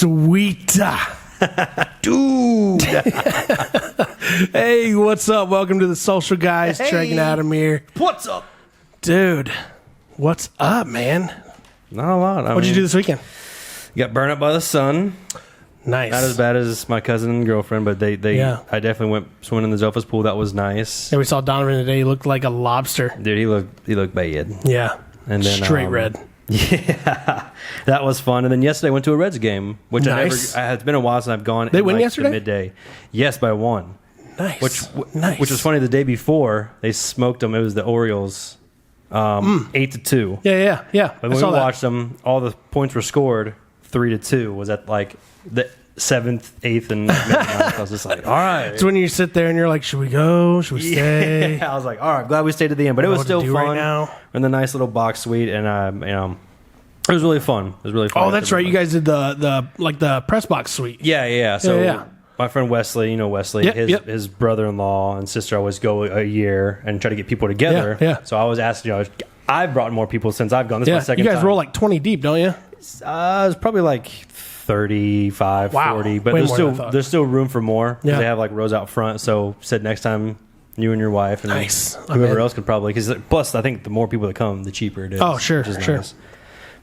Sweet. Dude. Hey, what's up? Welcome to the Social Guys. Hey. Treg and Adam here. What's up? Dude, what's up, man? Not a lot. What'd you do this weekend? Got burned up by the sun. Nice. Not as bad as my cousin and girlfriend, but they Yeah. I definitely went swimming in the Zopha's pool. That was nice. Yeah, we saw Donovan today. He looked like a lobster. Dude, he looked bad. Yeah. And then straight red. Yeah, that was fun. And then yesterday I went to a Reds game, which Nice. it's been a while since I've gone. They in, win like, yesterday? the midday. Yes, by one. Nice. Which was funny. The day before they smoked them. It was the Orioles, 8-2. Yeah. But I when we saw that. watched them, all the points were scored 3-2. Was at like the 7th, 8th, and 9th. I was just like, all right. It's when you sit there and you're like, should we go? Should we stay? Yeah, I was like, all right, glad we stayed to the end. But it was what to still do fun. right now. We're in the nice little box suite, and it was really fun. Oh, that's right. You guys did the press box suite. Yeah. So Yeah. my friend Wesley, Wesley, Yep. his brother-in-law and sister always go a year and try to get people together. Yeah. So I was asking, I've brought more people since I've gone. This is my second You guys time. roll like 20 deep, don't you? It's probably like 35, Wow. 40, but Way more than I thought. there's still room for more. Yeah. They have like rows out front. So said next time you and your wife and Nice. whoever I'm in. else could probably, because plus I think the more people that come, the cheaper it is. Oh, sure, which is sure. nice.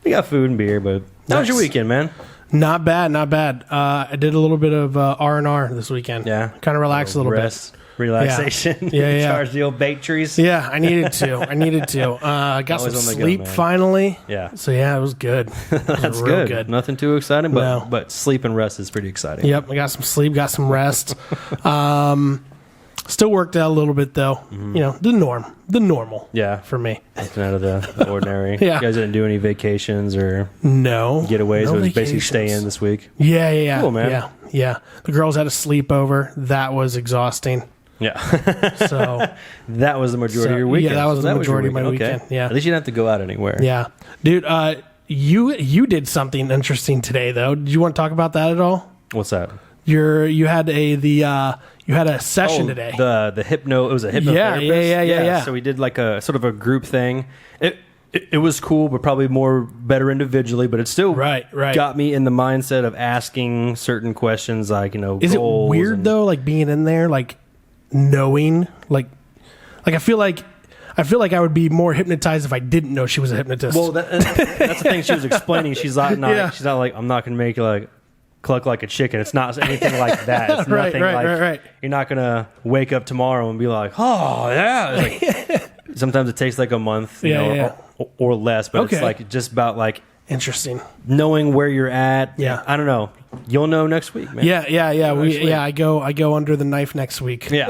We got food and beer, but how was your Nice. weekend, man? Not bad. I did a little bit of R&R this weekend. Yeah. Kind of relaxed a little Rest, relaxation. Yeah. Charge the old baked trees. bit. Yeah, I needed to. Got some Always on the go, sleep man. finally. Yeah. So yeah, it was good. It was That's real good. Nothing too exciting, but No. but sleep and rest is pretty exciting. Yep, I got some sleep, got some rest. Still worked out a little bit though. The normal Yeah. for me. Nothing out of the ordinary. Yeah. You guys didn't do any vacations or No getaways. no It was basically vacations. stay in this week. Yeah. Cool, man. Yeah. The girls had a sleepover. That was exhausting. Yeah. So That was the majority of your So, weekend. yeah, that was the your majority of my weekend, yeah. At least you didn't have to go out anywhere. yeah, dude. You did something interesting today though. Did you want to talk about that at all? What's that? You had a session today. The hypno. It was a hypnotherapist. Yeah. So we did like a sort of a group thing. It was cool, but probably better individually. But it still Right. got me in the mindset of asking certain questions, like Is it goals weird and- though, like being in there, like knowing, like I feel like I would be more hypnotized if I didn't know she was a hypnotist. Well, that's the thing she was explaining. She's not Yeah. she's not like, I'm not going to make you like cluck like a chicken. It's not anything like that. It's Right, nothing right. You're not going to wake up tomorrow and be like, oh yeah. It's like, sometimes it takes like a month, Yeah. Or less, but Okay. it's like just about like Interesting. knowing where you're at. Yeah. I don't know. You'll know next week, man. Yeah. Next week. I go under the knife next week. Yeah.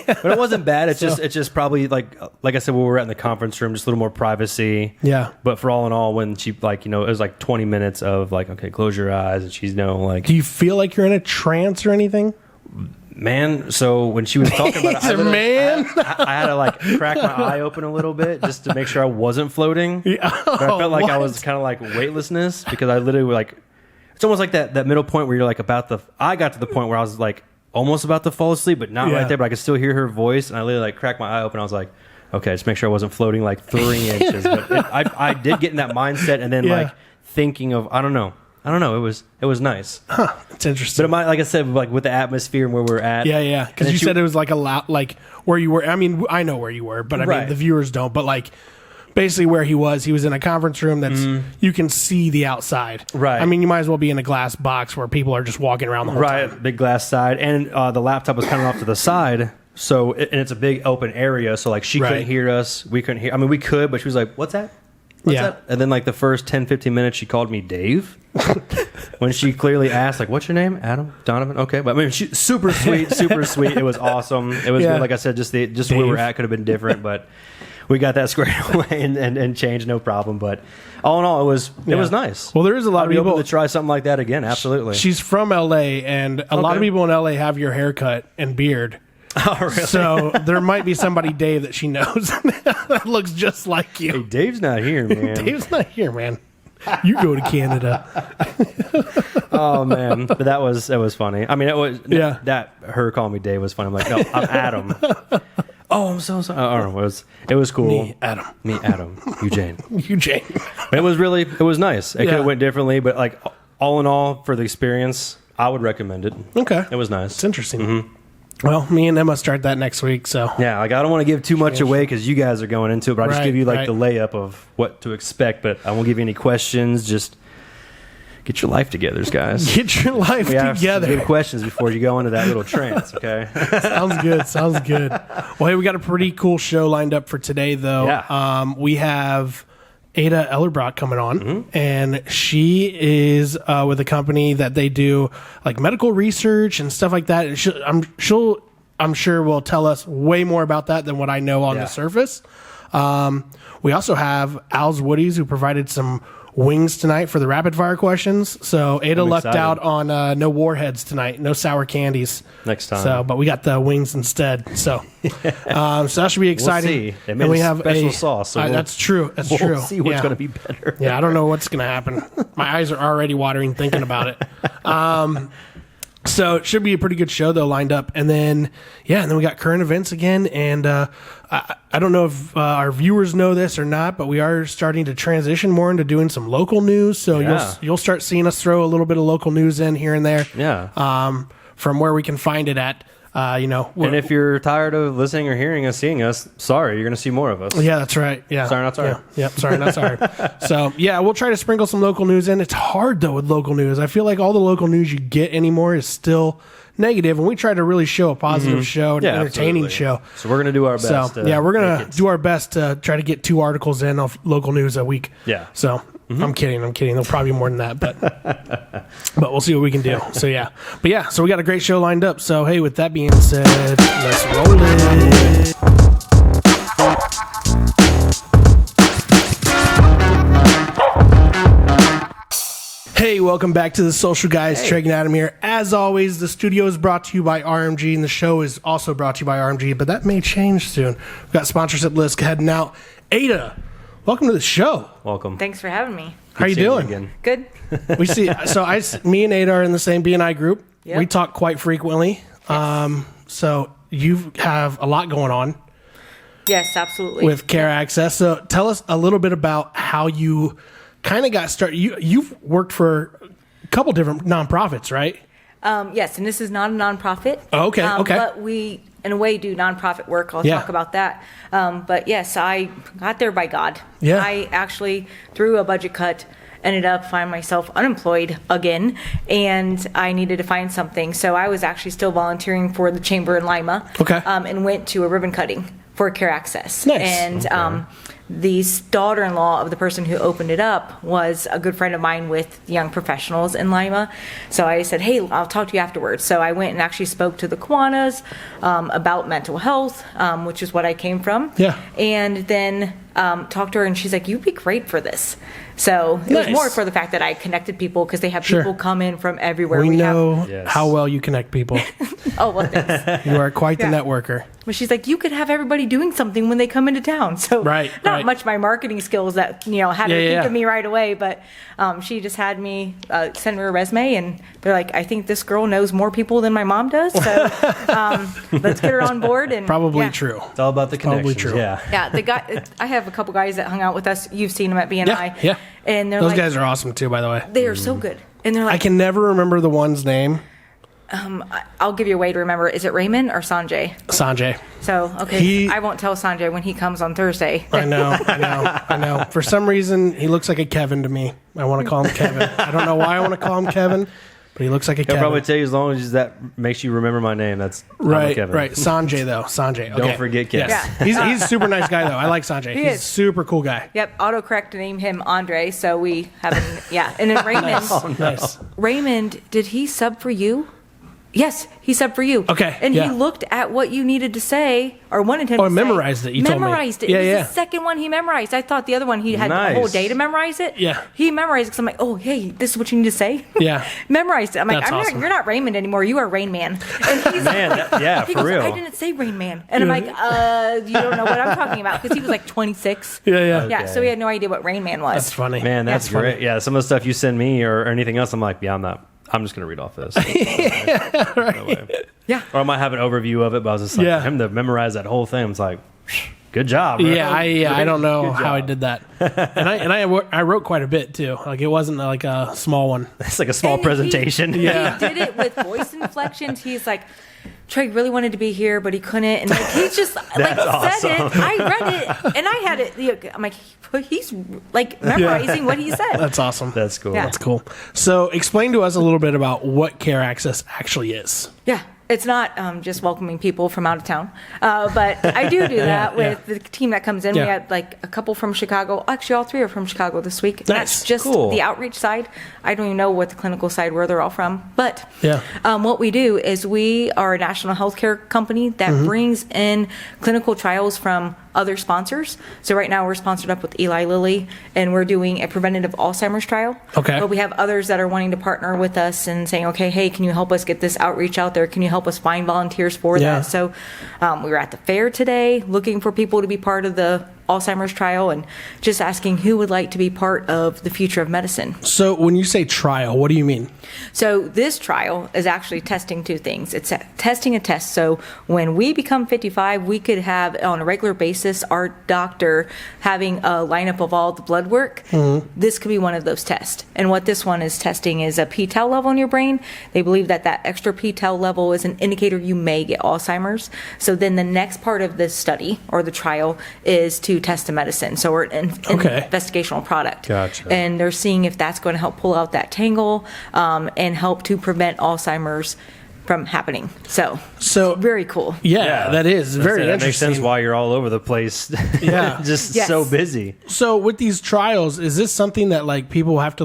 But it wasn't bad. It's just probably like I said, when we were at in the conference room, just a little more privacy. Yeah. But for all in all, when she it was like 20 minutes of like, okay, close your eyes, and she's like, Do you feel like you're in a trance or anything? man. So when she was talking about it, Man. I had to like crack my eye open a little bit just to make sure I wasn't floating. But I felt like I was kind of like weightlessness because I literally like, it's almost like that middle point where you're like I got to the point where I was like almost about to fall asleep, but not Yeah. right there, but I could still hear her voice. And I literally like cracked my eye open. I was like, okay, just make sure I wasn't floating like 3 inches. But I did get in that mindset and then Yeah. like thinking of, I don't know. It was nice. It's interesting. But it might, like I said, like with the atmosphere and where we're at. Yeah. Because And you she- said it was like a lot, like where you were. I mean, I know where you were, but I mean Right. the viewers don't. But like basically where he was in a conference room that's you can see the outside. Right. I mean, you might as well be in a glass box where people are just walking around the whole time. Right, big glass side, and the laptop was kind of off to the side, so and it's a big open area. So like she Right. couldn't hear us, we couldn't hear. I mean, we could, but she was like, "What's that? What's Yeah. that?" And then like the first 10-15 minutes, she called me Dave. When she clearly asked, like, "What's your name?" Adam, Donovan. Okay, but I mean, she super sweet, super sweet. It was awesome. It was Yeah. good. Like I said, just where we're Dave. at could have been different, but we got that squared away and changed, no problem. But all in all, it was nice. Well, there is a lot I'd of be people. open to try something like that again. Absolutely. She's from LA, and a lot of Okay. people in LA have your haircut and beard. Oh, really? So there might be somebody, Dave, that she knows that looks just like Hey, you. Dave's not here, man. Dave's not here, man. You go to Canada. Oh man, but that was funny. I mean, it was Yeah. that her calling me Dave was funny. I'm like, no, I'm Adam. Oh, I'm so sorry. I don't know. It was cool. Me, Adam. Me, Adam. You, Jane. You, Jane. It was nice. It could Yeah. have went differently, but like all in all, for the experience, I would recommend it. Okay. It was nice. It's interesting. Well, me and Emma start that next week, so. Yeah, like I don't want to give too much away because you guys are going into it, but I just give you like right. the layup of what to expect, but I won't give you any questions. Just get your life together, guys. Get your life We have some together. good questions before you go into that little trance, okay? Sounds good. Well, hey, we got a pretty cool show lined up for today, though. Yeah. We have Adah Ellerbrock coming on, and she is with a company that they do like medical research and stuff like that. And I'm sure will tell us way more about that than what I know on the surface. We also have Al's Woodies, who provided some wings tonight for the rapid fire questions. So Adah lucked out on no warheads tonight, no sour candies Next time. So, but we got the wings instead. So, so that should be exciting. We'll see. They made a special sauce. So that's true. That's true. We'll see what's going to be better. Yeah, I don't know what's going to happen. My eyes are already watering thinking about it. So it should be a pretty good show though lined up, and then we got current events again, and I don't know if our viewers know this or not, but we are starting to transition more into doing some local news. So you'll start seeing us throw a little bit of local news in here and there. Yeah. From where we can find it at. And if you're tired of listening or hearing us, seeing us, sorry, you're going to see more of us. Yeah, that's right. Yeah. Sorry, not sorry. Yeah. Sorry, not sorry. So, we'll try to sprinkle some local news in. It's hard, though, with local news. I feel like all the local news you get anymore is still negative, and we try to really show a positive show, an entertaining show. So we're going to do our best. So, we're going to do our best to try to get 2 articles in of local news a week. Yeah. So, I'm kidding. There'll probably be more than that, but we'll see what we can do. So, so we got a great show lined up. So, hey, with that being said, let's roll it. Hey, welcome back to the Social Guys. Trey and Adam here. As always, the studio is brought to you by RMG, and the show is also brought to you by RMG, but that may change soon. We've got sponsorship list heading out. Adah, welcome to the show. Welcome. Thanks for having me. How you doing? Good. We see. So me and Adah are in the same BNI group. Yep. We talk quite frequently. Yes. So you have a lot going on. Yes, absolutely. With Care Access. So tell us a little bit about how you kind of got started. You've worked for a couple different nonprofits, right? Yes, and this is not a nonprofit. Oh, okay. But we, in a way, do nonprofit work. I'll talk about that. But yes, I got there by God. Yeah. I actually, through a budget cut, ended up finding myself unemployed again, and I needed to find something. So I was actually still volunteering for the chamber in Lima. Okay. And went to a ribbon cutting for Care Access. Nice. And the daughter-in-law of the person who opened it up was a good friend of mine with young professionals in Lima. So I said, hey, I'll talk to you afterwards. So I went and actually spoke to the Kiwanis about mental health, which is what I came from. Yeah. And then talked to her, and she's like, you'd be great for this. So it was more for the fact that I connected people, because they have people come in from everywhere. We know how well you connect people. Oh, well, thanks. You are quite the networker. But she's like, you could have everybody doing something when they come into town. So not much my marketing skills that, had her think of me right away. But she just had me send her a resume, and they're like, I think this girl knows more people than my mom does. So let's get her on board. And Probably true. It's all about the connections. Probably true. Yeah, the guy. I have a couple guys that hung out with us. You've seen them at BNI. Yeah. And they're Those guys are awesome too, by the way. They are so good. And they're like, I can never remember the one's name. I'll give you a way to remember. Is it Raymond or Sanjay? Sanjay. So, okay, I won't tell Sanjay when he comes on Thursday. I know. For some reason, he looks like a Kevin to me. I want to call him Kevin. I don't know why I want to call him Kevin, but he looks like a Kevin. He'll probably tell you, as long as that makes you remember my name. That's right. Kevin. Right. Sanjay though. Sanjay. Okay. Don't forget Kevin. Yes. He's a super nice guy though. I like Sanjay. He's a super cool guy. Yep. Autocorrect named him Andre, so we haven't. Yeah. And then Raymond. Nice. Raymond, did he sub for you? Yes, he subbed for you. Okay. And he looked at what you needed to say or wanted him to say. Memorized it. You told me. Memorized it. It was the second one he memorized. I thought the other one he had a whole day to memorize it. Yeah. He memorized it because I'm like, oh, hey, this is what you need to say. Yeah. Memorized it. I'm like, awesome. you're not Raymond anymore. You are Rain Man. And he's he goes, real. I didn't say Rain Man. And I'm like, you don't know what I'm talking about, because he was like 26. Yeah. Yeah. So he had no idea what Rain Man was. That's funny. Man, that's great. funny. Yeah, some of the stuff you send me or anything else, I'm like, I'm just going to read off this. Right. Yeah. Or I might have an overview of it, but I was just like, for him to memorize that whole thing, I was like, Good job. Bro. I don't know how I did that, and I wrote quite a bit too. Like it wasn't like a small one. It's like a small presentation. He did it with voice inflections. He's like, Trey really wanted to be here, but he couldn't. And like, he just like awesome. said it. I read it, and I had it. I'm like, he's like memorizing what he said. That's awesome. That's cool. Yeah. That's cool. So explain to us a little bit about what Care Access actually is. Yeah. It's not just welcoming people from out of town, but I do that with the team that comes in. Yeah. We had like a couple from Chicago. Actually, all three are from Chicago this week. Nice. That's just the outreach side. I don't even know what the clinical side, where they're all from. But what we do is we are a national healthcare company that brings in clinical trials from other sponsors. So right now we're sponsored up with Eli Lilly, and we're doing a preventative Alzheimer's trial. Okay. But we have others that are wanting to partner with us and saying, okay, hey, can you help us get this outreach out there? Can you help us find volunteers for that? So we were at the fair today looking for people to be part of the Alzheimer's trial and just asking who would like to be part of the future of medicine. So when you say trial, what do you mean? So this trial is actually testing two things. It's testing a test. So when we become 55, we could have on a regular basis our doctor having a lineup of all the blood work. This could be one of those tests. And what this one is testing is a p-tau level in your brain. They believe that extra p-tau level is an indicator you may get Alzheimer's. So then the next part of this study or the trial is to test the medicine. So we're an investigational product. Gotcha. And they're seeing if that's going to help pull out that tangle and help to prevent Alzheimer's from happening. So very cool. Yeah, that is very interesting. That makes sense why you're all over the place. Yeah. Just so busy. So with these trials, is this something that like people have to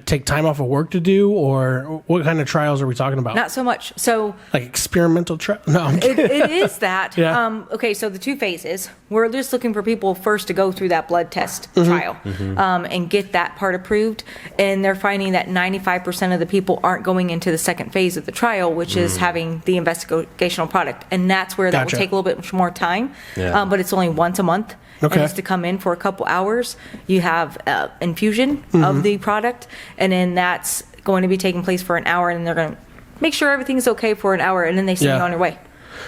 take time off of work to do, or what kind of trials are we talking about? Not so much. So like experimental trial? No, I'm kidding. it is that. Yeah. Okay, so the two phases. We're just looking for people first to go through that blood test trial and get that part approved. And they're finding that 95% of the people aren't going into the second phase of the trial, which is having the investigational product. And that's where that will take a little bit more time. Yeah. But it's only once a month. Okay. And it's to come in for a couple hours. You have infusion of the product, and then that's going to be taking place for an hour, and they're going to make sure everything's okay for an hour, and then they send you on your way.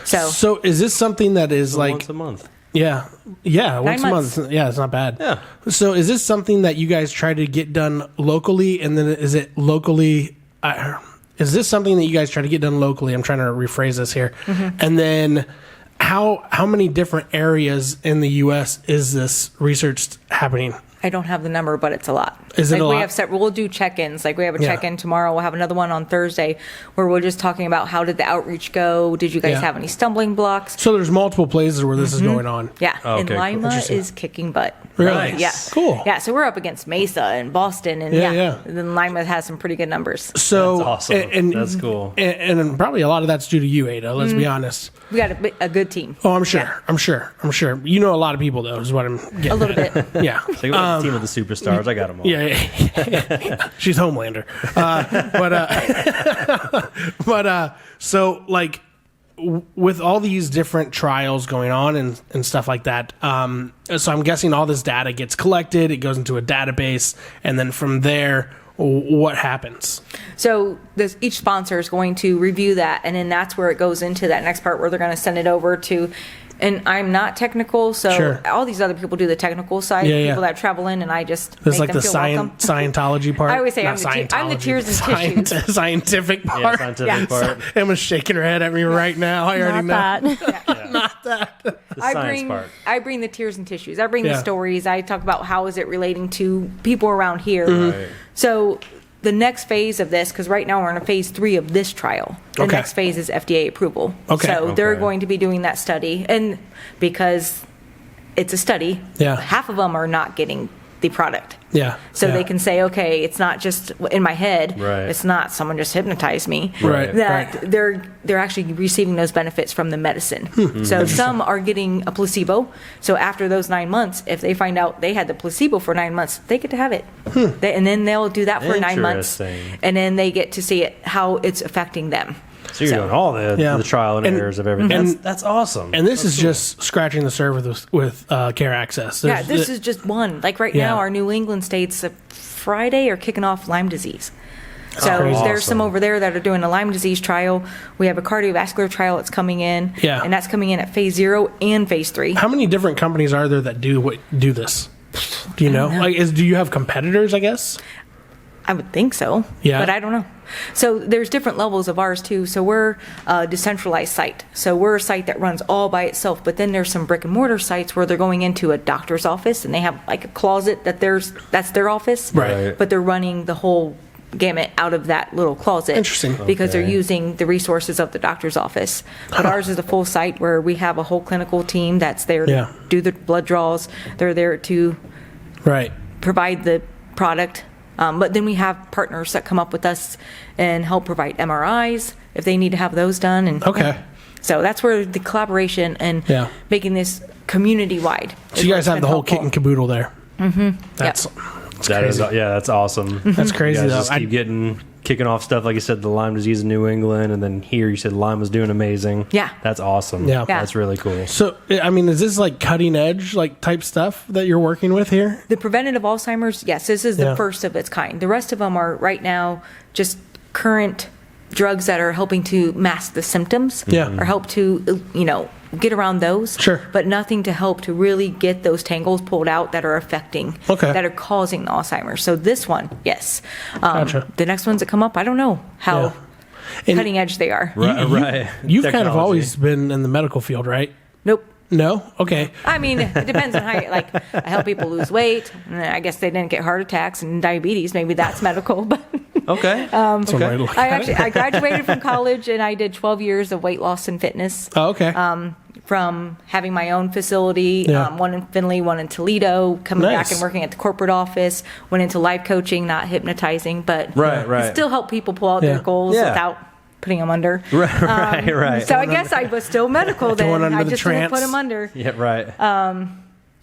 So is this something that is like once a month? Yeah, once a month. Yeah, it's not bad. Yeah. So is this something that you guys try to get done locally, and then is it locally? Is this something that you guys try to get done locally? I'm trying to rephrase this here, and then. How many different areas in the U.S. is this research happening? I don't have the number, but it's a lot. Is it a lot? We have we'll do check-ins. Like we have a check-in tomorrow. We'll have another one on Thursday where we're just talking about how did the outreach go? Did you guys have any stumbling blocks? So there's multiple places where this is going on. Yeah, Oh, and okay, Lima is kicking butt. Really? Nice. Yeah. Cool. Yeah, so we're up against Mesa and Boston, and and then Lima has some pretty good numbers. So that's awesome. And that's cool. And probably a lot of that's due to you, Ada. Let's be honest. We got a good team. Oh, I'm sure. Yeah. I'm sure. You know a lot of people, though, is what I'm getting. A little bit. Yeah. So you got the team of the superstars. I got them all. Yeah. She's Homelander. So like with all these different trials going on and stuff like that, so I'm guessing all this data gets collected, it goes into a database, and then from there, what happens? So each sponsor is going to review that, and then that's where it goes into that next part where they're going to send it over to. And I'm not technical, so all these other people do the technical side. People that travel in, and I just it's make like them the feel welcome. Scientology part. I always say I'm the tears and tissues. Scientific part. Scientific part. Emma's shaking her head at me right now. I already know. Not that. The science part. I bring the tears and tissues. I bring the stories. I talk about how is it relating to people around here. Right. So the next phase of this, because right now we're in a phase 3 of this trial. The next phase is FDA approval. So they're going to be doing that study. And because it's a study, half of them are not getting the product. So they can say, okay, it's not just in my head. It's not someone just hypnotized me. That they're actually receiving those benefits from the medicine. So some are getting a placebo. So after those 9 months, if they find out they had the placebo for 9 months, they get to have it. And then they'll do that for 9 months. And then they get to see it, how it's affecting them. So you're doing all the trial and errors of everything. That's awesome. And this is just scratching the surface with Care Access. This is just one. Like right now, our New England states Friday are kicking off Lyme disease. So there's some over there that are doing a Lyme disease trial. We have a cardiovascular trial that's coming in. Yeah. And that's coming in at phase 0 and phase 3. How many different companies are there that do this? Do you know? Do you have competitors, I guess? I would think so. Yeah. But I don't know. So there's different levels of ours too. So we're a decentralized site. So we're a site that runs all by itself. But then there's some brick and mortar sites where they're going into a doctor's office and they have like a closet that's their office. Right. But they're running the whole gamut out of that little closet. Interesting. Because they're using the resources of the doctor's office. But ours is a full site where we have a whole clinical team that's there to do the blood draws. They're there to provide the product. But then we have partners that come up with us and help provide MRIs if they need to have those done. And so that's where the collaboration and making this community wide. So you guys have the whole kit and caboodle there. Mm-hmm. That's awesome. That's crazy. You though. guys just keep kicking off stuff like you said, the Lyme disease in New England, and then here you said Lyme was doing amazing. Yeah, that's awesome. Yeah, that's really cool. So, I mean, is this like cutting edge like type stuff that you're working with here? The preventative Alzheimer's, yes, this is the first of its kind. The rest of them are right now just current drugs that are helping to mask the symptoms. Or help to get around those. Sure. But nothing to help to really get those tangles pulled out that are affecting, that are causing the Alzheimer's. So this one, yes. Gotcha. The next ones that come up, I don't know how cutting edge they are. Right. You've kind of always been in the medical field, right? Nope. No? Okay. I mean, it depends on how I help people lose weight. I guess they didn't get heart attacks and diabetes. Maybe that's medical, but I graduated from college and I did 12 years of weight loss and fitness. Oh, okay. From having my own facility, one in Findlay, one in Toledo, coming back and working at the corporate office, went into life coaching, not hypnotizing, but still help people pull out their goals without putting them under. Right. So I guess I was still medical then. I just didn't put them under. Yeah, right.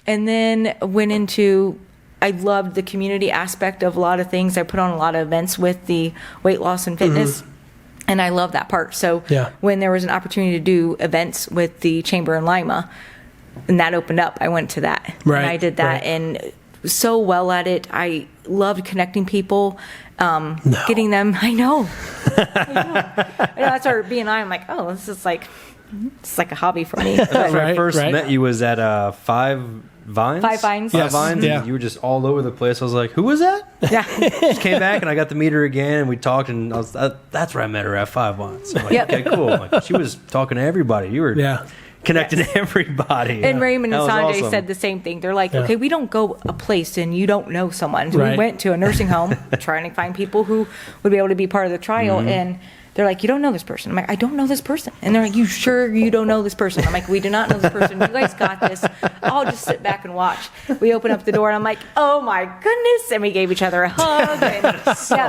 And then went into, I loved the community aspect of a lot of things. I put on a lot of events with the weight loss and fitness. And I love that part. So when there was an opportunity to do events with the Chamber in Lima, and that opened up, I went to that. Right. And I did that and so well at it. I loved connecting people, getting them. I know. That's our BNI. I'm like, oh, this is like, it's like a hobby for me. When I first met you was at Five Vines? Five Vines. Five Vines. Yeah. You were just all over the place. I was like, who was that? Yeah. Just came back and I got to meet her again and we talked and that's where I met her at Five Vines. I'm like, okay, cool. Like, she was talking to everybody. You were connecting to everybody. And Raymond and Sanjay said the same thing. They're like, okay, we don't go a place and you don't know someone. So we went to a nursing home trying to find people who would be able to be part of the trial and they're like, you don't know this person. I'm like, I don't know this person. And they're like, you sure you don't know this person? I'm like, we do not know this person. You guys got this. I'll just sit back and watch. We open up the door and I'm like, oh my goodness. And we gave each other a hug. And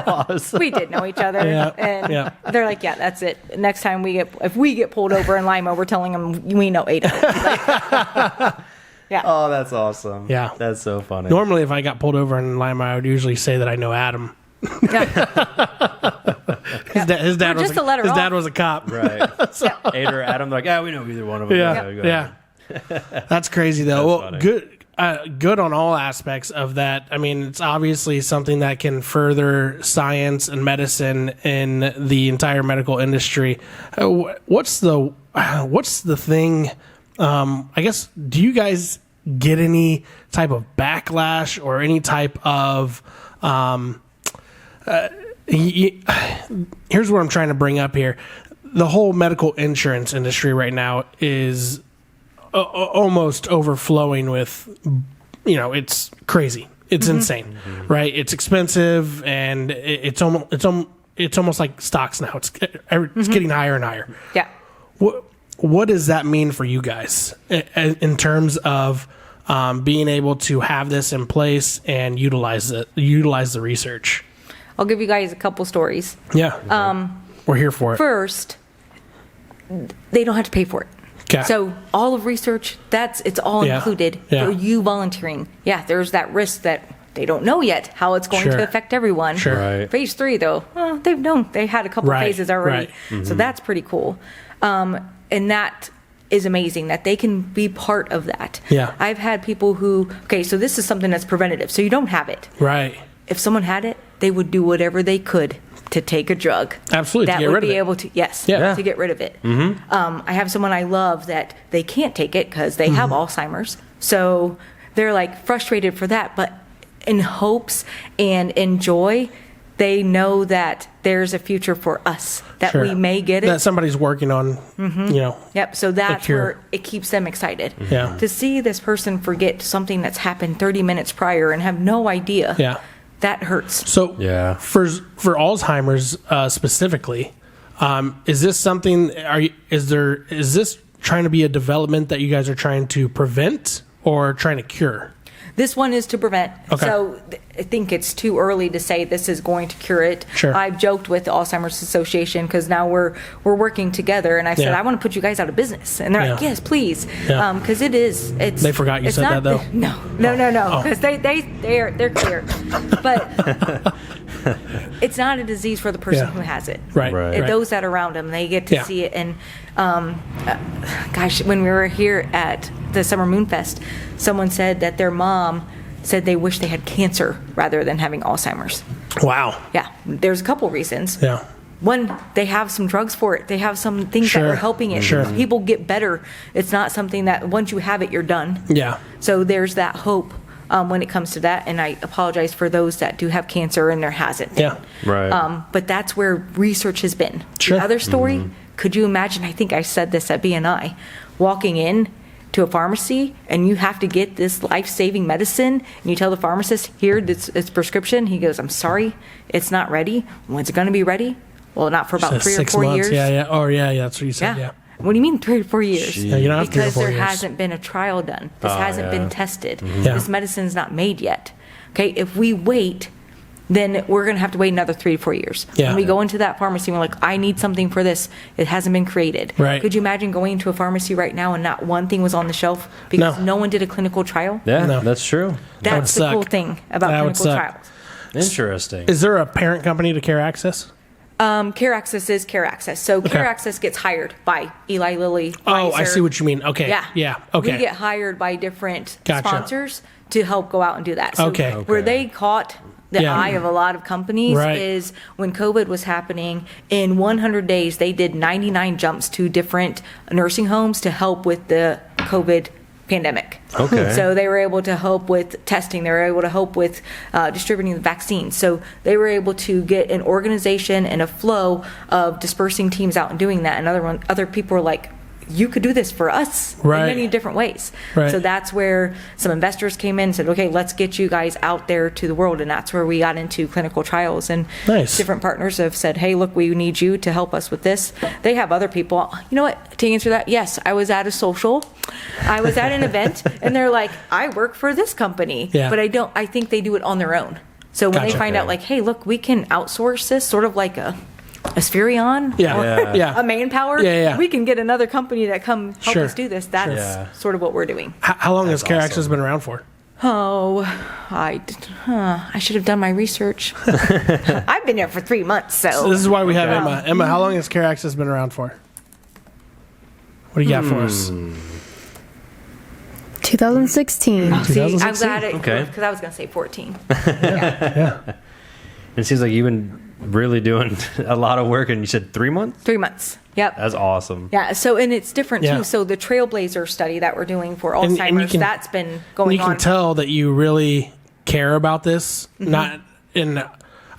awesome. We did know each other. And they're like, yeah, that's it. Next time if we get pulled over in Lima, we're telling them we know Adah. Like, Oh, that's awesome. Yeah. That's so funny. Normally, if I got pulled over in Lima, I would usually say that I know Adam. His dad was a cop. Right. Adah or Adam, like, we know either one of them. Yeah. That's crazy though. That's Good on all aspects of that. I mean, it's obviously something that can further science and medicine in the entire medical industry. What's the thing? I guess, do you guys get any type of backlash or any type of here's what I'm trying to bring up here. The whole medical insurance industry right now is almost overflowing with, it's crazy. It's insane, right? It's expensive and it's almost like stocks now. It's getting higher and higher. Yeah. What does that mean for you guys in terms of being able to have this in place and utilize the research? I'll give you guys a couple stories. Yeah. We're here for it. First, they don't have to pay for it. Okay. So all of research, it's all included for you volunteering. Yeah, there's that risk that they don't know yet how it's going to affect everyone. Sure. Right. Phase 3, though, they've known. They had a couple phases already. Right. So that's pretty cool. And that is amazing that they can be part of that. Yeah. I've had people so this is something that's preventative. So you don't have it. Right. If someone had it, they would do whatever they could to take a drug. Absolutely. That to get would rid be of it. able to, yes, Yeah. to get rid of it. I have someone I love that they can't take it because they have Alzheimer's. So they're like frustrated for that. But in hopes and in joy, they know that there's a future for us, that Sure. we may get it. That somebody's working on, Yep. So that's cure. where it keeps them excited. Yeah. To see this person forget something that's happened 30 minutes prior and have no idea. Yeah. That hurts. So Yeah. for Alzheimer's specifically, is this something? Is this trying to be a development that you guys are trying to prevent or trying to cure? This one is to prevent. Okay. So I think it's too early to say this is going to cure it. Sure. I've joked with the Alzheimer's Association because now we're working together, and I said Yeah. I want to put you guys out of business, and they're like, Yeah. yes, please, Yeah. because it's. They forgot you it's said not that, though? No, because they're clear, but. It's not a disease for the person Yeah. who has it. Right. Right. Those that are around them, they get to Yeah. see it. And gosh, when we were here at the Summer Moon Fest, someone said that their mom said they wish they had cancer rather than having Alzheimer's. Wow. Yeah, there's a couple reasons. Yeah. One, they have some drugs for it. They have some things Sure. that are helping it. Sure. People get better. It's not something that once you have it, you're done. Yeah. So there's that hope when it comes to that. And I apologize for those that do have cancer and there hasn't been. Yeah. Right. But that's where research has been. Sure. The other story, could you imagine, I think I said this at BNI, walking in to a pharmacy and you have to get this life-saving medicine and you tell the pharmacist, here, it's prescription. He goes, I'm sorry, it's not ready. When's it going to be ready? Well, not for about 3 or 6 4 months. years. Yeah. Yeah. Oh, yeah. Yeah. That's what you said. Yeah. What do you mean 3 to 4 years? Yeah, you don't have 3 or Because 4 there years. hasn't been a trial done. This hasn't yeah. been tested. Yeah. This medicine's not made yet. Okay, if we wait, then we're going to have to wait another 3 to 4 years. Yeah. When we go into that pharmacy and we're like, I need something for this. It hasn't been created. Right. Could you imagine going into a pharmacy right now and not one thing was on the shelf because No. no one did a clinical trial? Yeah, No. that's true. That's the suck. cool thing about That would clinical suck. trials. Interesting. Is there a parent company to Care Access? Care Access is Care Access. So Care Access gets hired by Eli Lilly. Oh, I Pfizer. see what you mean. Okay. Yeah. Yeah. Okay. We get hired by different Gotcha. sponsors to help go out and do that. So Okay. where they caught the Yeah. eye of a lot of companies Right. is when COVID was happening. In 100 days, they did 99 jumps to different nursing homes to help with the COVID pandemic. Okay. So they were able to help with testing. They were able to help with distributing the vaccines. So they were able to get an organization and a flow of dispersing teams out and doing that. And other people were like, you could do this for us Right. in many different ways. Right. So that's where some investors came in and said, okay, let's get you guys out there to the world. And that's where we got into clinical trials. And Nice. different partners have said, hey, look, we need you to help us with this. They have other people. You know what? To answer that, yes, I was at a social. I was at an event, and they're like, I work for this company. Yeah. But I think they do it on their own. So when Gotcha. they find out, like, hey, look, we can outsource this, sort of like a Spherion. Yeah. or Yeah. Yeah. a Manpower. Yeah, yeah. We can get another company that come help Sure. us do this. That's Yeah. sort of what we're doing. How long has Care awesome. Access been around for? Oh, I should have done my research. I've been there for 3 months, so This is why we have Yeah. Emma. Emma, how long has Care Access been around for? What do you got for us? 2016. See, I'm 2016? glad it Okay. because I was going to say 14. Yeah. It seems like you've been really doing a lot of work, and you said 3 months? 3 months. Yep. That's awesome. Yeah. So and it's different Yeah. too. So the Trailblazer study that we're doing for And- Alzheimer's, and you can- that's been And going you can on. tell that you really care about this. Mm-hmm. Not in.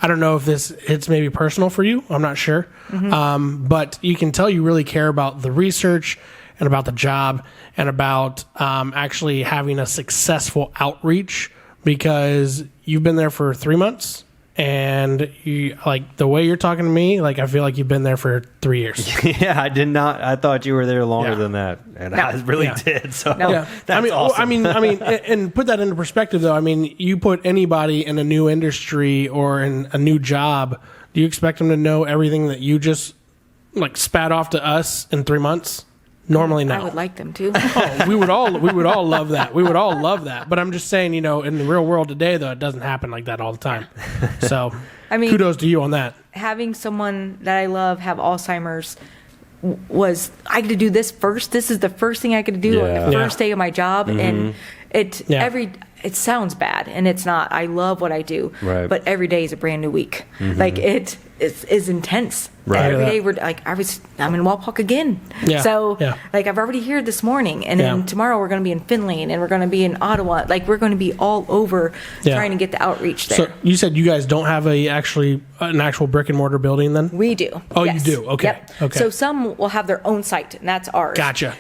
I don't know if it's maybe personal for you. I'm not sure. Mm-hmm. But you can tell you really care about the research and about the job and about actually having a successful outreach because you've been there for 3 months. And you like the way you're talking to me, like I feel like you've been there for 3 years. Yeah, I did not. I thought you were there longer Yeah. than that, and No. I really Yeah. did. So Yeah, that's awesome. I mean, and put that into perspective, though. I mean, you put anybody in a new industry or in a new job. Do you expect them to know everything that you just like spat off to us in 3 months? Normally, no. I would like them to. Oh, we would all love that. We would all love that. But I'm just saying, in the real world today, though, it doesn't happen like that all the time. So, I mean, kudos to you on that. having someone that I love have Alzheimer's was I get to do this first. This is the first thing I get to do on Yeah. the first day of my job, and Yeah. it sounds bad, and it's not. I love what I do, Right. but every day is a brand new week. Like is intense. Right. Every day we're like, I'm in Walpock again. Yeah. So Yeah. like I've already here this morning, and then tomorrow we're going to be in Finley, and we're going to be in Ottawa. Like we're going to be all over trying to get the outreach there. So you said you guys don't have an actual brick and mortar building then? We do. Oh, yes. you do? Okay. Yep. Okay. So some will have their own site, and that's ours. Gotcha.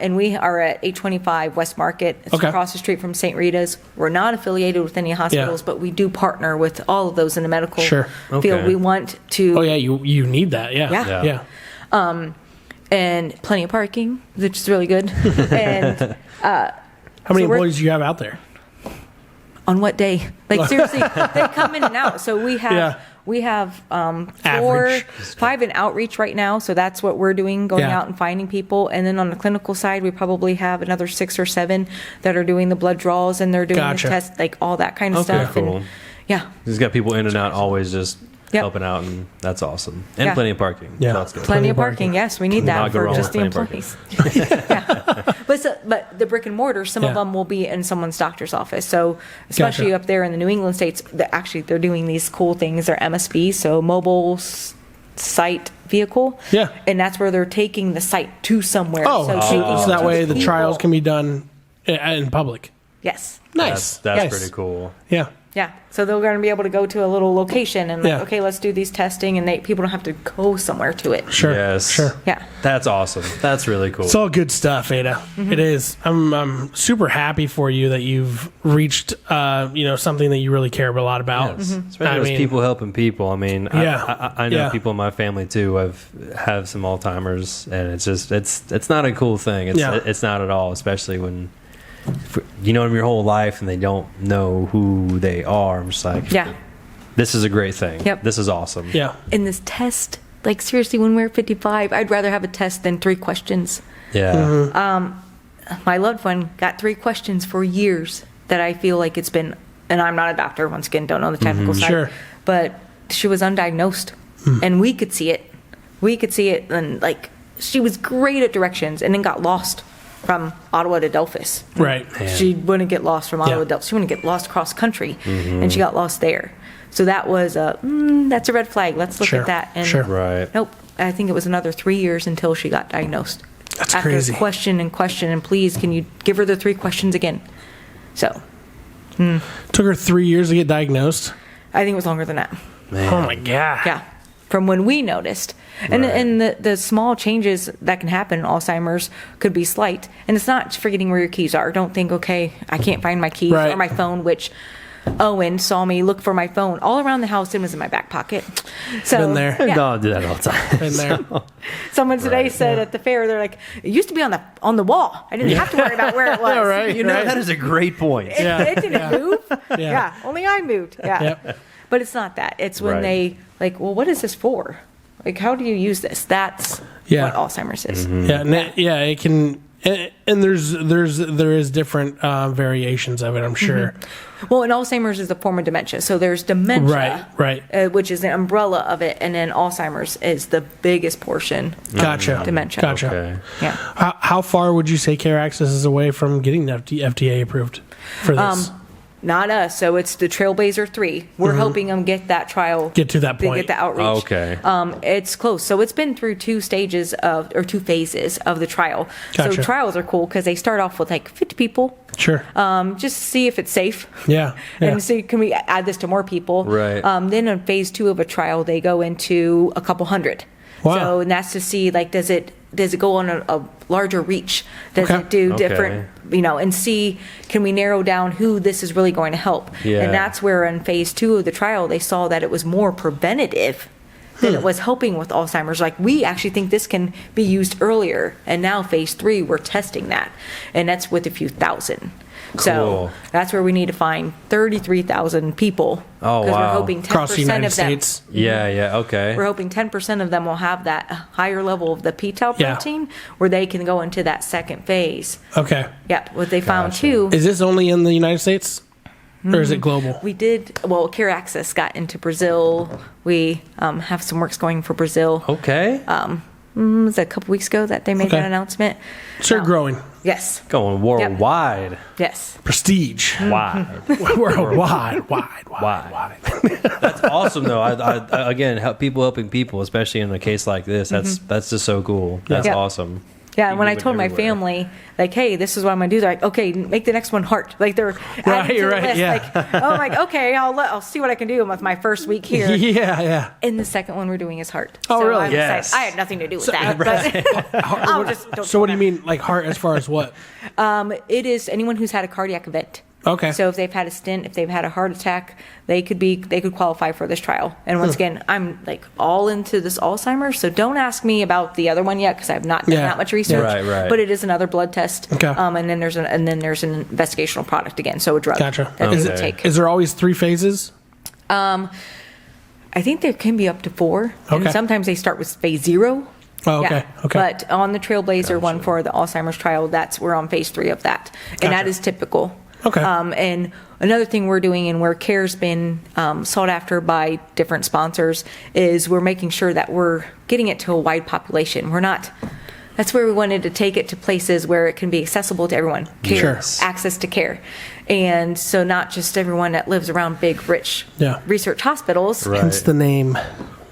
And we are at 825 West Market. It's across the street from St. Rita's. We're not affiliated with any hospitals, but we do partner with all of those in the medical field. Okay. We want to. Oh yeah, you need that. Yeah. And plenty of parking, which is really good. And how many employees do you have out there? On what day? Like seriously, they come in and out. So we have 5 in outreach right now. So that's what we're doing, going out and finding people. And then on the clinical side, we probably have another 6 or 7 that are doing the blood draws, and they're doing the tests, like all that kind of stuff. Cool. And he's got people in and out, always just helping out, and that's awesome. And plenty of parking. Yeah, that's good. Plenty of parking. Yes, we need that for just the employees. But the brick and mortar, some of them will be in someone's doctor's office. So especially up there in the New England states, they're doing these cool things. They're MSV, so mobile site vehicle. Yeah, and that's where they're taking the site to somewhere. So that way the trials can be done in public. Yes. Nice. That's pretty cool. Yeah. Yeah, so they're going to be able to go to a little location and okay, let's do these testing, and people don't have to go somewhere to it. Sure. Yes. Sure. Yeah. That's awesome. That's really cool. It's all good stuff, Adah. Mm-hmm. It is. I'm super happy for you that you've reached something that you really care a lot about. Yes. Especially people helping people. I mean, I know people in my family too have some Alzheimer's, and it's just it's not a cool thing. It's not at all, especially when you know them your whole life and they don't know who they are. I'm just like, this is a great thing. Yep. This is awesome. Yeah. In this test, like seriously, when we're 55, I'd rather have a test than 3 questions. Yeah. Mm-hmm. My loved one got 3 questions for years that I feel like it's been, and I'm not a doctor, once again, don't know the technical side, but she was undiagnosed and we could see it. And like, she was great at directions and then got lost from Ottawa to Delphus. Right. Man. She wouldn't get lost from Ottawa to Delphus. She wouldn't get lost cross country, and she got lost there. So that was that's a red flag. Let's look at that. And nope. I think it was another 3 years until she got diagnosed. That's crazy. After question, and please, can you give her the 3 questions again? So. Took her 3 years to get diagnosed? I think it was longer than that. Man. Oh my God. Yeah. From when we noticed. And the small changes that can happen in Alzheimer's could be slight. And it's not forgetting where your keys are. Don't think, okay, I can't find my keys or my phone, which Owen saw me look for my phone all around the house and was in my back pocket. So, been there. Yeah. No, I do that all the time. Been there. Someone today said at the fair, they're like, it used to be on the wall. I didn't have to worry about where it was. Right. That is a great point. It didn't move. Yeah. Only I moved. Yeah. Yep. But it's not that. It's when they like, well, what is this for? Like, how do you use this? That's what Alzheimer's is. Mm-hmm. Yeah, it can, and there is different variations of it, I'm sure. Mm-hmm. Well, and Alzheimer's is a form of dementia. So there's dementia, right, which is the umbrella of it, and then Alzheimer's is the biggest portion. Gotcha. Of dementia. Gotcha. Okay. Yeah. How far would you say Care Access is away from getting FDA approved for this? Not us. So it's the Trailblazer 3. We're helping them get that trial. Get to that point. Get the outreach. Okay. It's close. So it's been through 2 phases of the trial. Gotcha. So trials are cool because they start off with like 50 people. Sure. Just see if it's safe. Yeah. And see, can we add this to more people? Right. Then in phase 2 of a trial, they go into a couple hundred. Wow. So and that's to see, like, does it go on a larger reach? Does it do different, and see, can we narrow down who this is really going to help? Yeah. And that's where in phase 2 of the trial, they saw that it was more preventative than it was helping with Alzheimer's. Like, we actually think this can be used earlier. And now phase 3, we're testing that. And that's with a few thousand. Cool. So that's where we need to find 33,000 people. Oh, wow. Because we're hoping 10% Across the United of them. States. Yeah, okay. We're hoping 10% of them will have that higher level of the p-tau protein where they can go into that second phase. Okay. Yep. What they found too. Is this only in the United States? Or is it global? We did, Care Access got into Brazil. We have some works going for Brazil. Okay. it was a couple weeks ago that they made that announcement. So they're growing. Yes. Going worldwide. Yep. Yes. Prestige. Wide. Worldwide. Wide. That's awesome, though. I again, helping people, especially in a case like this. That's just so cool. That's awesome. Yeah, and when I told my family, like, hey, this is what I'm going to do, they're like, okay, make the next one heart. Like, they're adding to the list. Like, I'm like, okay, I'll see what I can do with my first week here. Yeah. And the second one we're doing is heart. Oh, so really? I'm Yes. excited. I had nothing to do with that. But So what do you mean, like heart as far as what? It is anyone who's had a cardiac event. Okay. So if they've had a stent, if they've had a heart attack, they could qualify for this trial. And once again, I'm like all into this Alzheimer's, so don't ask me about the other one yet because I've not done that much research. Right. But it is another blood test. Okay. And then there's an investigational product again, so a drug. Gotcha. That you take. Is there always 3 phases? I think there can be up to 4. Okay. And sometimes they start with phase 0. Oh, okay. Yeah. Okay. But on the Trailblazer one for the Alzheimer's trial, we're on phase 3 of that. And that is typical. Okay. And another thing we're doing, and where CARE's been sought after by different sponsors, is we're making sure that we're getting it to a wide population. That's where we wanted to take it to places where it can be accessible to everyone. Care, access to care. And so not just everyone that lives around big, rich research hospitals. Right. Hence the name.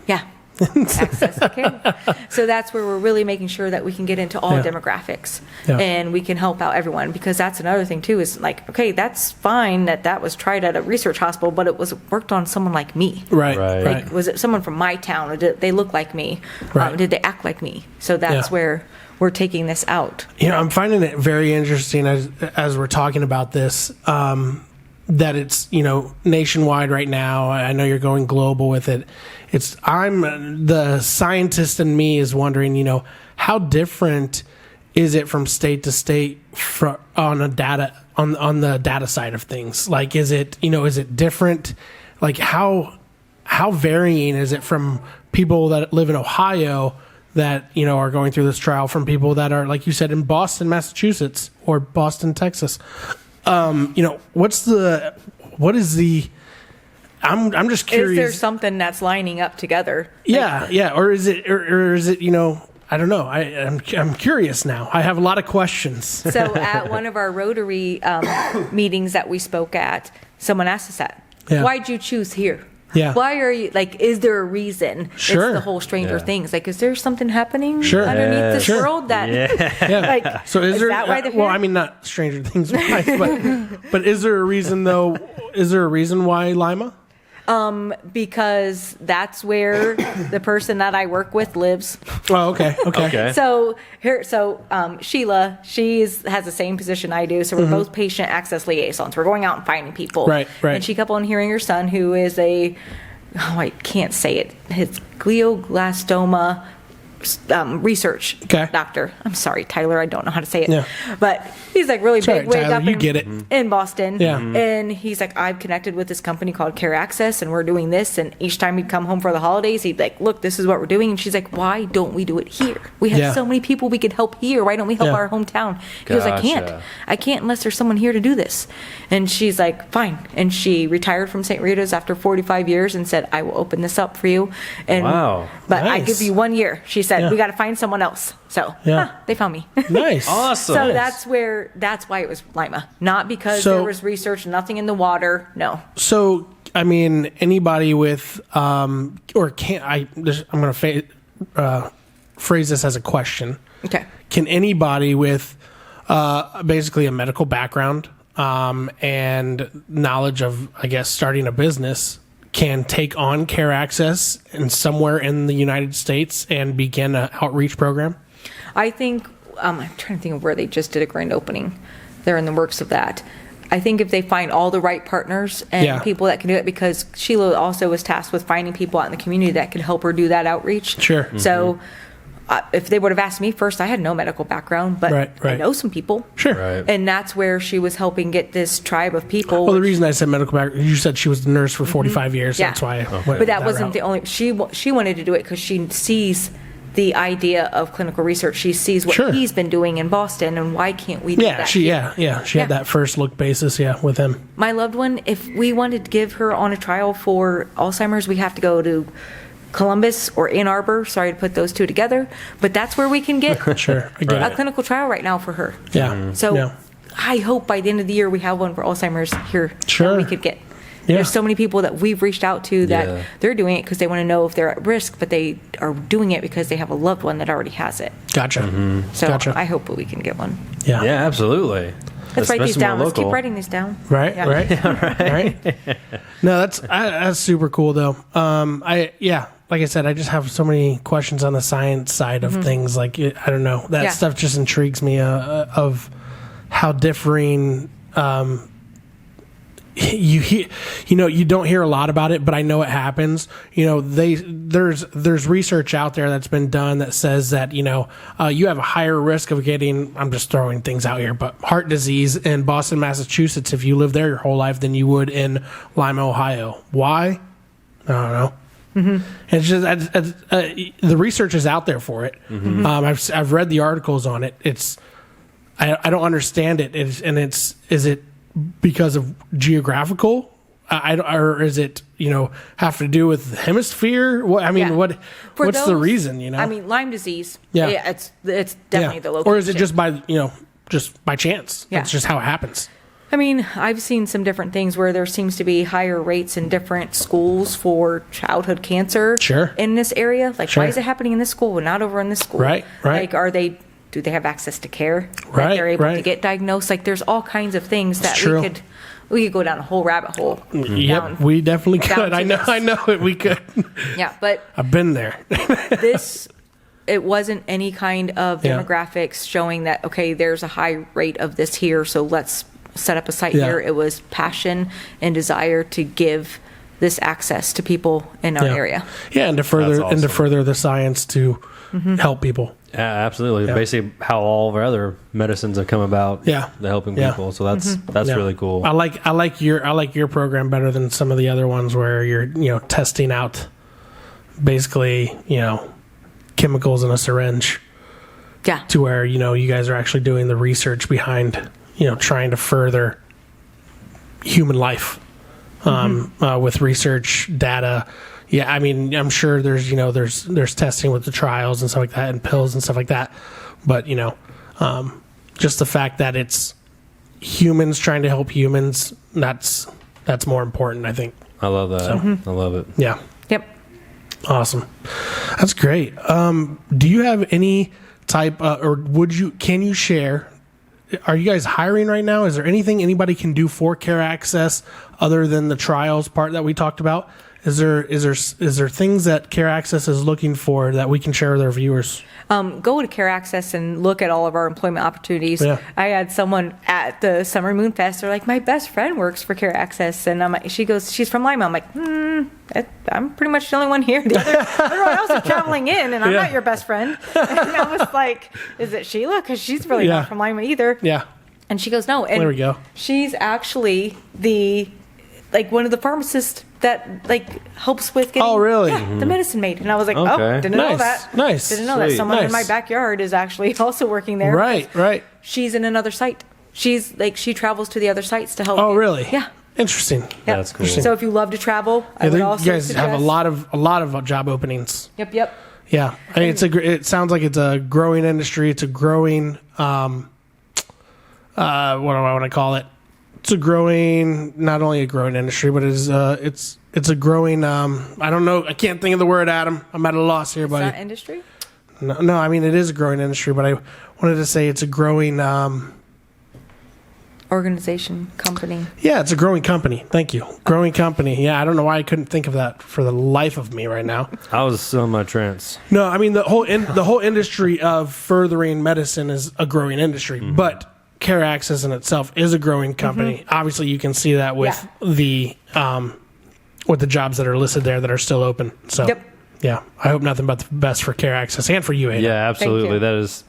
Yeah. Access to care. So that's where we're really making sure that we can get into all demographics and we can help out everyone, because that's another thing too, is like, okay, that's fine that was tried at a research hospital, but it was worked on someone like me. Right. Like, was it someone from my town, or did they look like me? Right. Did they act like me? So that's where we're taking this out. I'm finding it very interesting as we're talking about this, that it's, nationwide right now. I know you're going global with it. I'm the scientist in me is wondering, how different is it from state to state on the data side of things? Like, is it different? Like, how varying is it from people that live in Ohio that, are going through this trial from people that are, like you said, in Boston, Massachusetts, or Boston, Texas? What is the I'm just curious. Is there something that's lining up together? Yeah. Or is it I don't know. I'm curious now. I have a lot of questions. So at one of our Rotary meetings that we spoke at, someone asked us that. Yeah. Why'd you choose here? Yeah. Why are you, like, is there a reason? Sure. It's the whole Stranger Things. Like, is there something happening Sure. underneath this world that, like, so is there, that why they're well, here? I mean, not Stranger Things, but is there a reason though? Is there a reason why Lima? Because that's where the person that I work with lives. Oh, okay. So Sheila, has the same position I do. So we're both patient access liaisons. We're going out and finding people. Right. And she kept on hearing her son, who is I can't say it. His glioblastoma research doctor. I'm sorry, Tyler, I don't know how to say it. Yeah. But he's like really big wig Tyler, up you get it. in Boston. Yeah. And he's like, I've connected with this company called Care Access, and we're doing this. And each time he'd come home for the holidays, he'd be like, look, this is what we're doing. And she's like, why don't we do it here? We have so many people we could help here. Why don't we help our hometown? He goes, I can't unless there's someone here to do this. And she's like, fine. And she retired from St. Rita's after 45 years and said, I will open this up for you. And but I give you 1 year. She said, we got to find someone else. So they found me. Nice. Awesome. So that's why it was Lima. Not because there was research, nothing in the water. No. So, I mean, anybody with, I'm going to phrase this as a question. Okay. Can anybody with basically a medical background and knowledge of, I guess, starting a business can take on Care Access and somewhere in the United States and begin an outreach program? I think, I'm trying to think of where they just did a grand opening. They're in the works of that. I think if they find all the right partners and people that can do it, because Sheila also was tasked with finding people out in the community that could help her do that outreach. Sure. So if they would have asked me first, I had no medical background, but I know some people. Sure. Right. And that's where she was helping get this tribe of people. Well, the reason I said medical background, you said she was the nurse for 45 years. Yeah. That's why I went But that that wasn't route. the only, she wanted to do it because she sees the idea of clinical research. She sees what he's been doing in Boston, and why can't we do that? She had that first look basis, with him. My loved one, if we wanted to give her on a trial for Alzheimer's, we have to go to Columbus or Ann Arbor. Sorry to put those two together, but that's where we can get a clinical trial right now for her. Yeah. So I hope by the end of the year we have one for Alzheimer's here that we could get. Yeah. There's so many people that we've reached out to that they're doing it because they want to know if they're at risk, but they are doing it because they have a loved one that already has it. Gotcha. So I hope that we can get one. Yeah. Yeah, absolutely. Let's write these down. Let's keep writing these down. Right. No, that's super cool though. Like I said, I just have so many questions on the science side of things. Like, I don't know, that stuff just intrigues me of how differing. You don't hear a lot about it, but I know it happens. There's research out there that's been done that says that you have a higher risk of getting, I'm just throwing things out here, but heart disease in Boston, Massachusetts if you live there your whole life than you would in Lima, Ohio. Why? I don't know. It's just the research is out there for it. I've read the articles on it. I don't understand it. Is it because of geographical, or is it have to do with the hemisphere? What's the reason? I mean, Lyme disease. Yeah, it's definitely the location. Or is it just by chance? Yeah. That's just how it happens. I mean, I've seen some different things where there seems to be higher rates in different schools for childhood cancer. In this area, like why is it happening in this school and not over in this school? Right. Like, do they have access to care? Right, they're able to get diagnosed. Like, there's all kinds of things that we could go down a whole rabbit hole. Yep, we definitely could. I know it. We could. Yeah, but I've been there. It wasn't any kind of demographics showing that there's a high rate of this here, so let's set up a site here. It was passion and desire to give this access to people in our area. Yeah, and to further the science to help people. Yeah, absolutely. Yeah. Basically, how all of our other medicines have come about. The helping people. So that's really cool. I like your program better than some of the other ones where you're testing out basically chemicals in a syringe. Yeah. To where you guys are actually doing the research behind trying to further human life with research data. Yeah, I mean, I'm sure there's there's testing with the trials and stuff like that, and pills and stuff like that. But just the fact that it's humans trying to help humans, that's more important, I think. I love that. I love it. Yeah. Yep. Awesome. That's great. Do you have any type, can you share? Are you guys hiring right now? Is there anything anybody can do for Care Access other than the trials part that we talked about? Is there things that Care Access is looking for that we can share with our viewers? Go to Care Access and look at all of our employment opportunities. Yeah. I had someone at the Summer Moon Fest. They're like, my best friend works for Care Access, and I'm like, she goes, she's from Lima. I'm like, I'm pretty much the only one here. Everyone else is traveling in, and I'm not your best friend. And I was like, is it Sheila? Because she's really not from Lima either. Yeah. And she goes, no. And there we go. She's actually one of the pharmacists that helps with getting the medicine made. And I was like, didn't know that. Nice. Didn't know that. Someone in my backyard is actually also working there. Right. She's in another site. She's she travels to the other sites to help. Oh, really? Yeah. Interesting. Yeah. That's cool. So if you love to travel, I would also you guys suggest, have a lot of job openings. Yep. Yeah. I mean, it sounds like it's a growing industry. It's a growing what do I want to call it? It's not only a growing industry, but it's a growing. I don't know. I can't think of the word, Adam. I'm at a loss here, buddy. It's not industry? No. I mean, it is a growing industry, but I wanted to say it's a growing organization, company. Yeah, it's a growing company. Thank you. Growing company. Yeah, I don't know why I couldn't think of that for the life of me right now. I was still in my trance. No, I mean the whole industry of furthering medicine is a growing industry, but Care Access in itself is a growing company. Obviously, you can see that with the jobs that are listed there that are still open. So, yeah, I hope nothing but the best for Care Access and for you, Adah. Yeah, absolutely. That's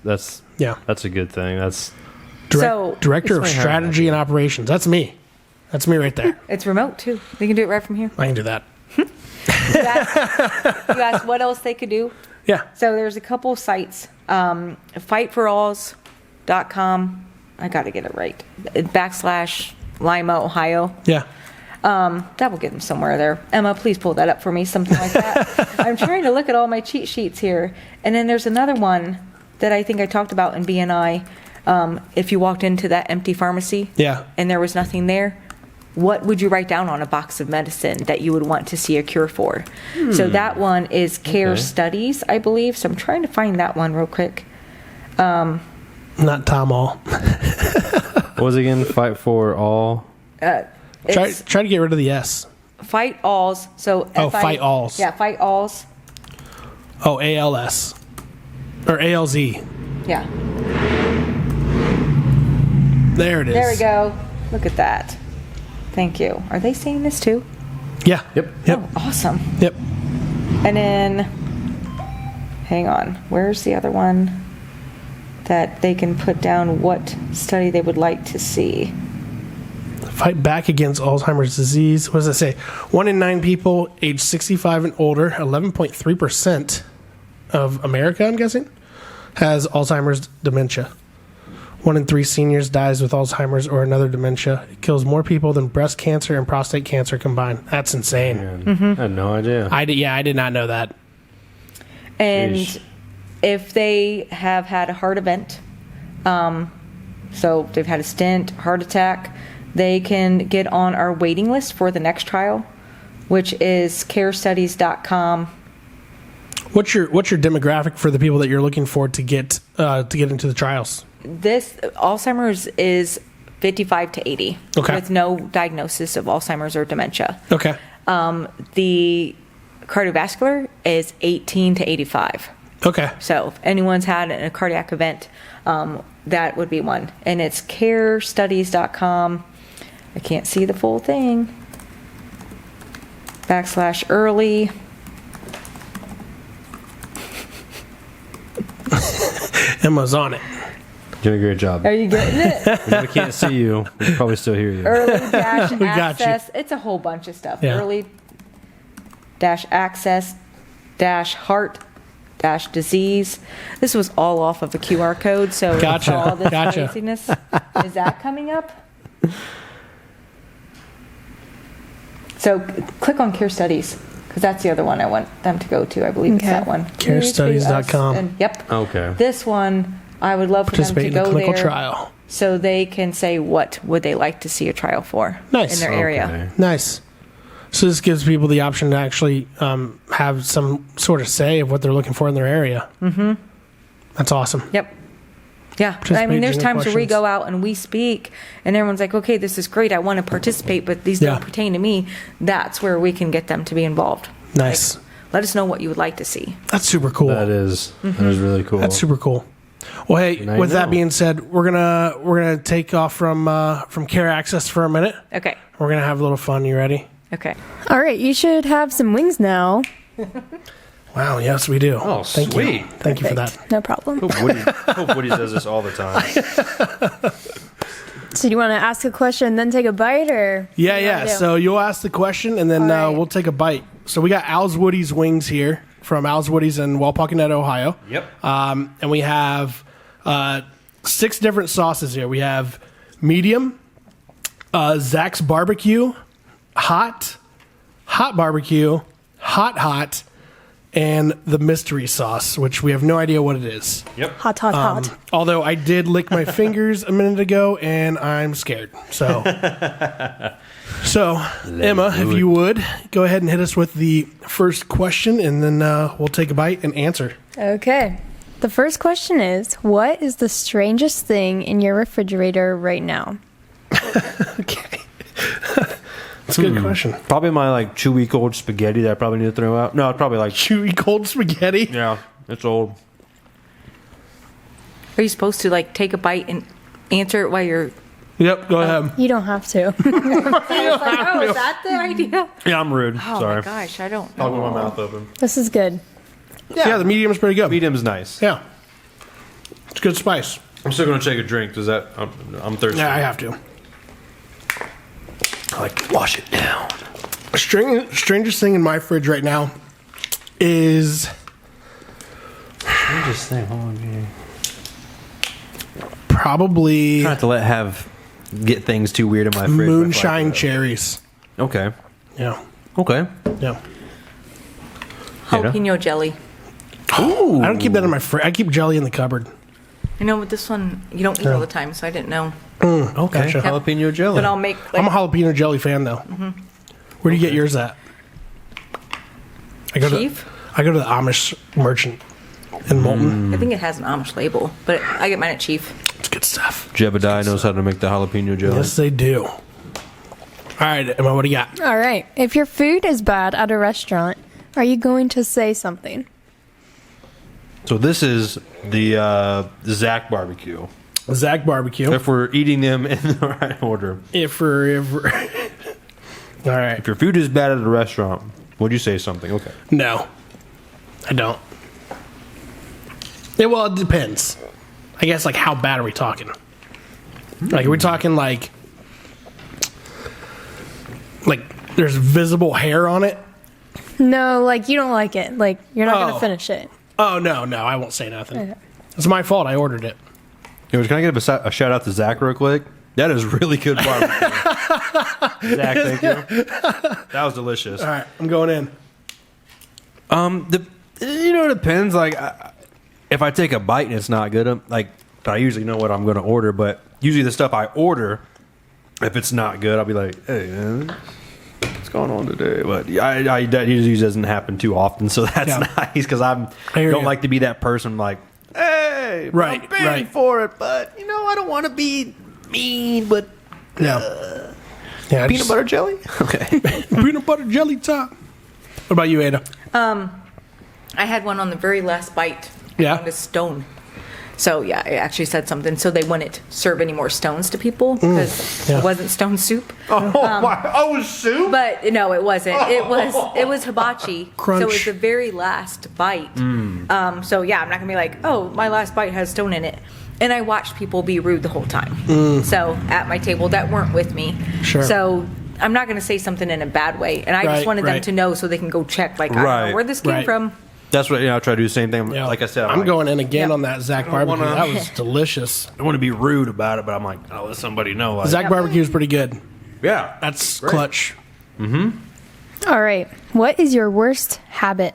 a good thing. That's Director of Strategy and Operations. That's me. That's me right there. It's remote too. They can do it right from here. I can do that. You asked what else they could do. Yeah. So there's a couple sites. Fightforalls.com. I got to get it right. / Lima, Ohio. Yeah. That will get them somewhere there. Emma, please pull that up for me, something like that. I'm trying to look at all my cheat sheets here. And then there's another one that I think I talked about in BNI. If you walked into that empty pharmacy and there was nothing there, what would you write down on a box of medicine that you would want to see a cure for? So that one is Care Studies, I believe. So I'm trying to find that one real quick. Not Tomol. What was it again? Fight for all? Try to get rid of the S. Fight Alls. So Fight Alls. Yeah, Fight Alls. Oh, ALS. Or ALZ. Yeah. There it is. There we go. Look at that. Thank you. Are they saying this too? Yeah. Yep. Oh, awesome. Yep. And then, hang on. Where's the other one that they can put down what study they would like to see? Fight back against Alzheimer's disease. What does it say? 1 in 9 people age 65 and older, 11.3% of America, I'm guessing, has Alzheimer's dementia. 1 in 3 seniors dies with Alzheimer's or another dementia. It kills more people than breast cancer and prostate cancer combined. That's insane. I had no idea. I did not know that. And Sheesh. if they have had a heart event, so they've had a stent, heart attack, they can get on our waiting list for the next trial, which is carestudies.com. What's your demographic for the people that you're looking for to get into the trials? This Alzheimer's is 55 to 80 with no diagnosis of Alzheimer's or dementia. Okay. The cardiovascular is 18 to 85. Okay. So if anyone's had a cardiac event, that would be one. And it's carestudies.com. I can't see the full thing. /early. Emma's on it. Doing a great job. Are you getting it? We can't see you. We can probably still hear you. Early We got you. access. It's a whole bunch of stuff. Yeah. Early access heart disease. This was all off of a QR code, so Gotcha. all this Gotcha. craziness. Is that coming up? So click on Care Studies, because that's the other one I want them to go to. I believe it's that one. Carestudies.com. And, yep. Okay. This one, I would love for them to Participate in a go clinical there trial. so they can say what would they like to see a trial for Nice. in their area. Okay. Nice. So this gives people the option to actually have some sort of say of what they're looking for in their area. Mm-hmm. That's awesome. Yep. Yeah. I mean, there's times where we go out and we speak and everyone's like, okay, this is great. I want to participate, but these don't pertain to me. That's where we can get them to be involved. Nice. Like, let us know what you would like to see. That's super cool. That is really cool. That's super cool. Well, hey, with that being said, we're gonna take off from Care Access for a minute. Okay. We're gonna have a little fun. You ready? Okay. All right, you should have some wings now. Wow. Yes, we do. Oh, Thank sweet. you. Thank you for that. No problem. Hope Woody does this all the time. So do you want to ask a question and then take a bite, or? Yeah, what do you yeah. wanna do? So you'll ask the question, and then All right. we'll take a bite. So we got Al's Woody's wings here from Al's Woody's in Walpokenette, Ohio. Yep. And we have 6 different sauces here. We have medium, Zach's barbecue, hot barbecue, hot, and the mystery sauce, which we have no idea what it is. Yep. Hot. Although I did lick my fingers a minute ago, and I'm scared. So, Emma, if you would, go ahead and hit us with the first question, and then we'll take a bite and answer. Okay. The first question is, what is the strangest thing in your refrigerator right now? Okay. That's a good question. Probably my chewy cold spaghetti that I probably need to throw out. No, it's probably Chewy cold spaghetti? yeah, it's old. Are you supposed to take a bite and answer it while you're? Yep, go ahead. You don't have to. I was like, oh, is that the idea? Yeah, I'm rude. Oh Sorry. my gosh, I don't. Talking with my mouth open. This is good. Yeah, the medium's pretty good. Medium's nice. Yeah. It's good spice. I'm still gonna take a drink. Does that? I'm thirsty. Yeah, I have to. I like to wash it down. Strangest thing in my fridge right now is Strangest thing. Hold on, here. probably Try not to get things too weird in my fridge. moonshine cherries. Okay. Yeah. Okay. Yeah. Jalapeno jelly. Ooh. I don't keep that in my fridge. I keep jelly in the cupboard. I know, but this one you don't eat all the time, so I didn't know. Okay. Gotcha. Jalapeno jelly. But I'll make. I'm a jalapeno jelly fan, though. Mm-hmm. Where do you get yours at? I go Chief? to the Amish merchant in Moulton. I think it has an Amish label, but I get mine at Chief. It's good stuff. Jebediah knows how to make the jalapeno jelly. Yes, they do. All right, Emma, what do you got? All right. If your food is bad at a restaurant, are you going to say something? So this is the Zach barbecue. Zach barbecue. If we're eating them in the right order. If we're all right. If your food is bad at a restaurant, would you say something? Okay. No, I don't. Well, it depends. I guess, like, how bad are we talking? Like, are we talking like there's visible hair on it? No, like you don't like it. Like you're not going to finish it. Oh, no, I won't say nothing. Okay. It's my fault. I ordered it. Can I give a shout out to Zach real quick? That is really good barbecue. Zach, thank you. That was delicious. All right, I'm going in. It depends. Like, if I take a bite and it's not good, I usually know what I'm going to order. But usually the stuff I order, if it's not good, I'll be like, "Hey, man, what's going on today?" But that usually doesn't happen too often, so that's nice because I don't like to be that person like, "Hey, I'm paying for it," but I don't want to be mean. But Yeah, peanut butter jelly. Okay, peanut butter jelly time. What about you, Ada? I had one on the very last bite. Yeah. I found a stone. So, yeah, I actually said something. So they wouldn't serve any more stones to people because it wasn't stone soup. Oh, soup? But no, it wasn't. It was hibachi. Crunch. So it was the very last bite. So yeah, I'm not gonna be like, oh, my last bite has stone in it. And I watched people be rude the whole time. So at my table that weren't with me. Sure. So I'm not gonna say something in a bad way. And I just wanted them to know so they can go check, like, I don't know where this came from. That's what I try to do the same thing. Yeah. Like I said, I'm going in again on that Zach barbecue. wanna- That was delicious. I want to be rude about it, but I'm like, I'll let somebody know. Like, Zach barbecue is pretty good. yeah, That's great. clutch. All right. What is your worst habit?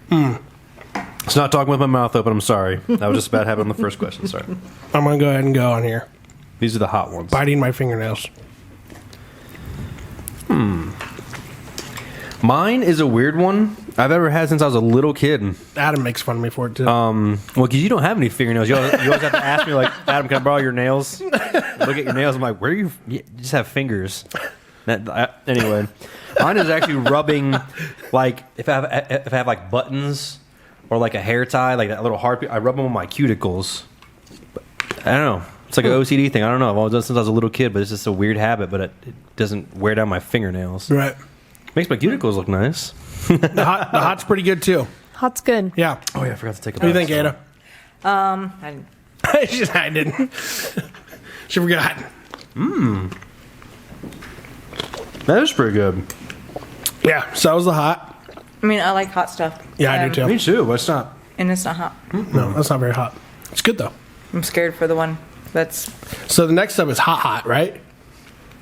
It's not talking with my mouth open. I'm sorry. That was just a bad habit on the first question. Sorry. I'm going to go ahead and go on here. These are the hot ones. Biting my fingernails. Mine is a weird one I've ever had since I was a little kid. Adam makes fun of me for it, too. Well, because you don't have any fingernails. You always have to ask me, like, Adam, can I borrow your nails? Look at your nails. I'm like, where are you? You just have fingers. Anyway, mine is actually rubbing, like, if I have like buttons or like a hair tie, like that little hard, I rub them on my cuticles. But I don't know. It's like an OCD thing. I don't know. I've always done it since I was a little kid, but it's just a weird habit. But it doesn't wear down my fingernails. Right. Makes my cuticles look nice. The hot's pretty good, too. Hot's good. Yeah. Oh, yeah, I forgot to take a What do you think, Ada? I I didn't. She forgot. That is pretty good. Yeah, so that was the hot. mean, I like hot stuff. Yeah, I do, too. Me too, but it's not. And it's not hot. No, that's not very hot. It's good, though. I'm scared for the one that's... So the next up is hot, right?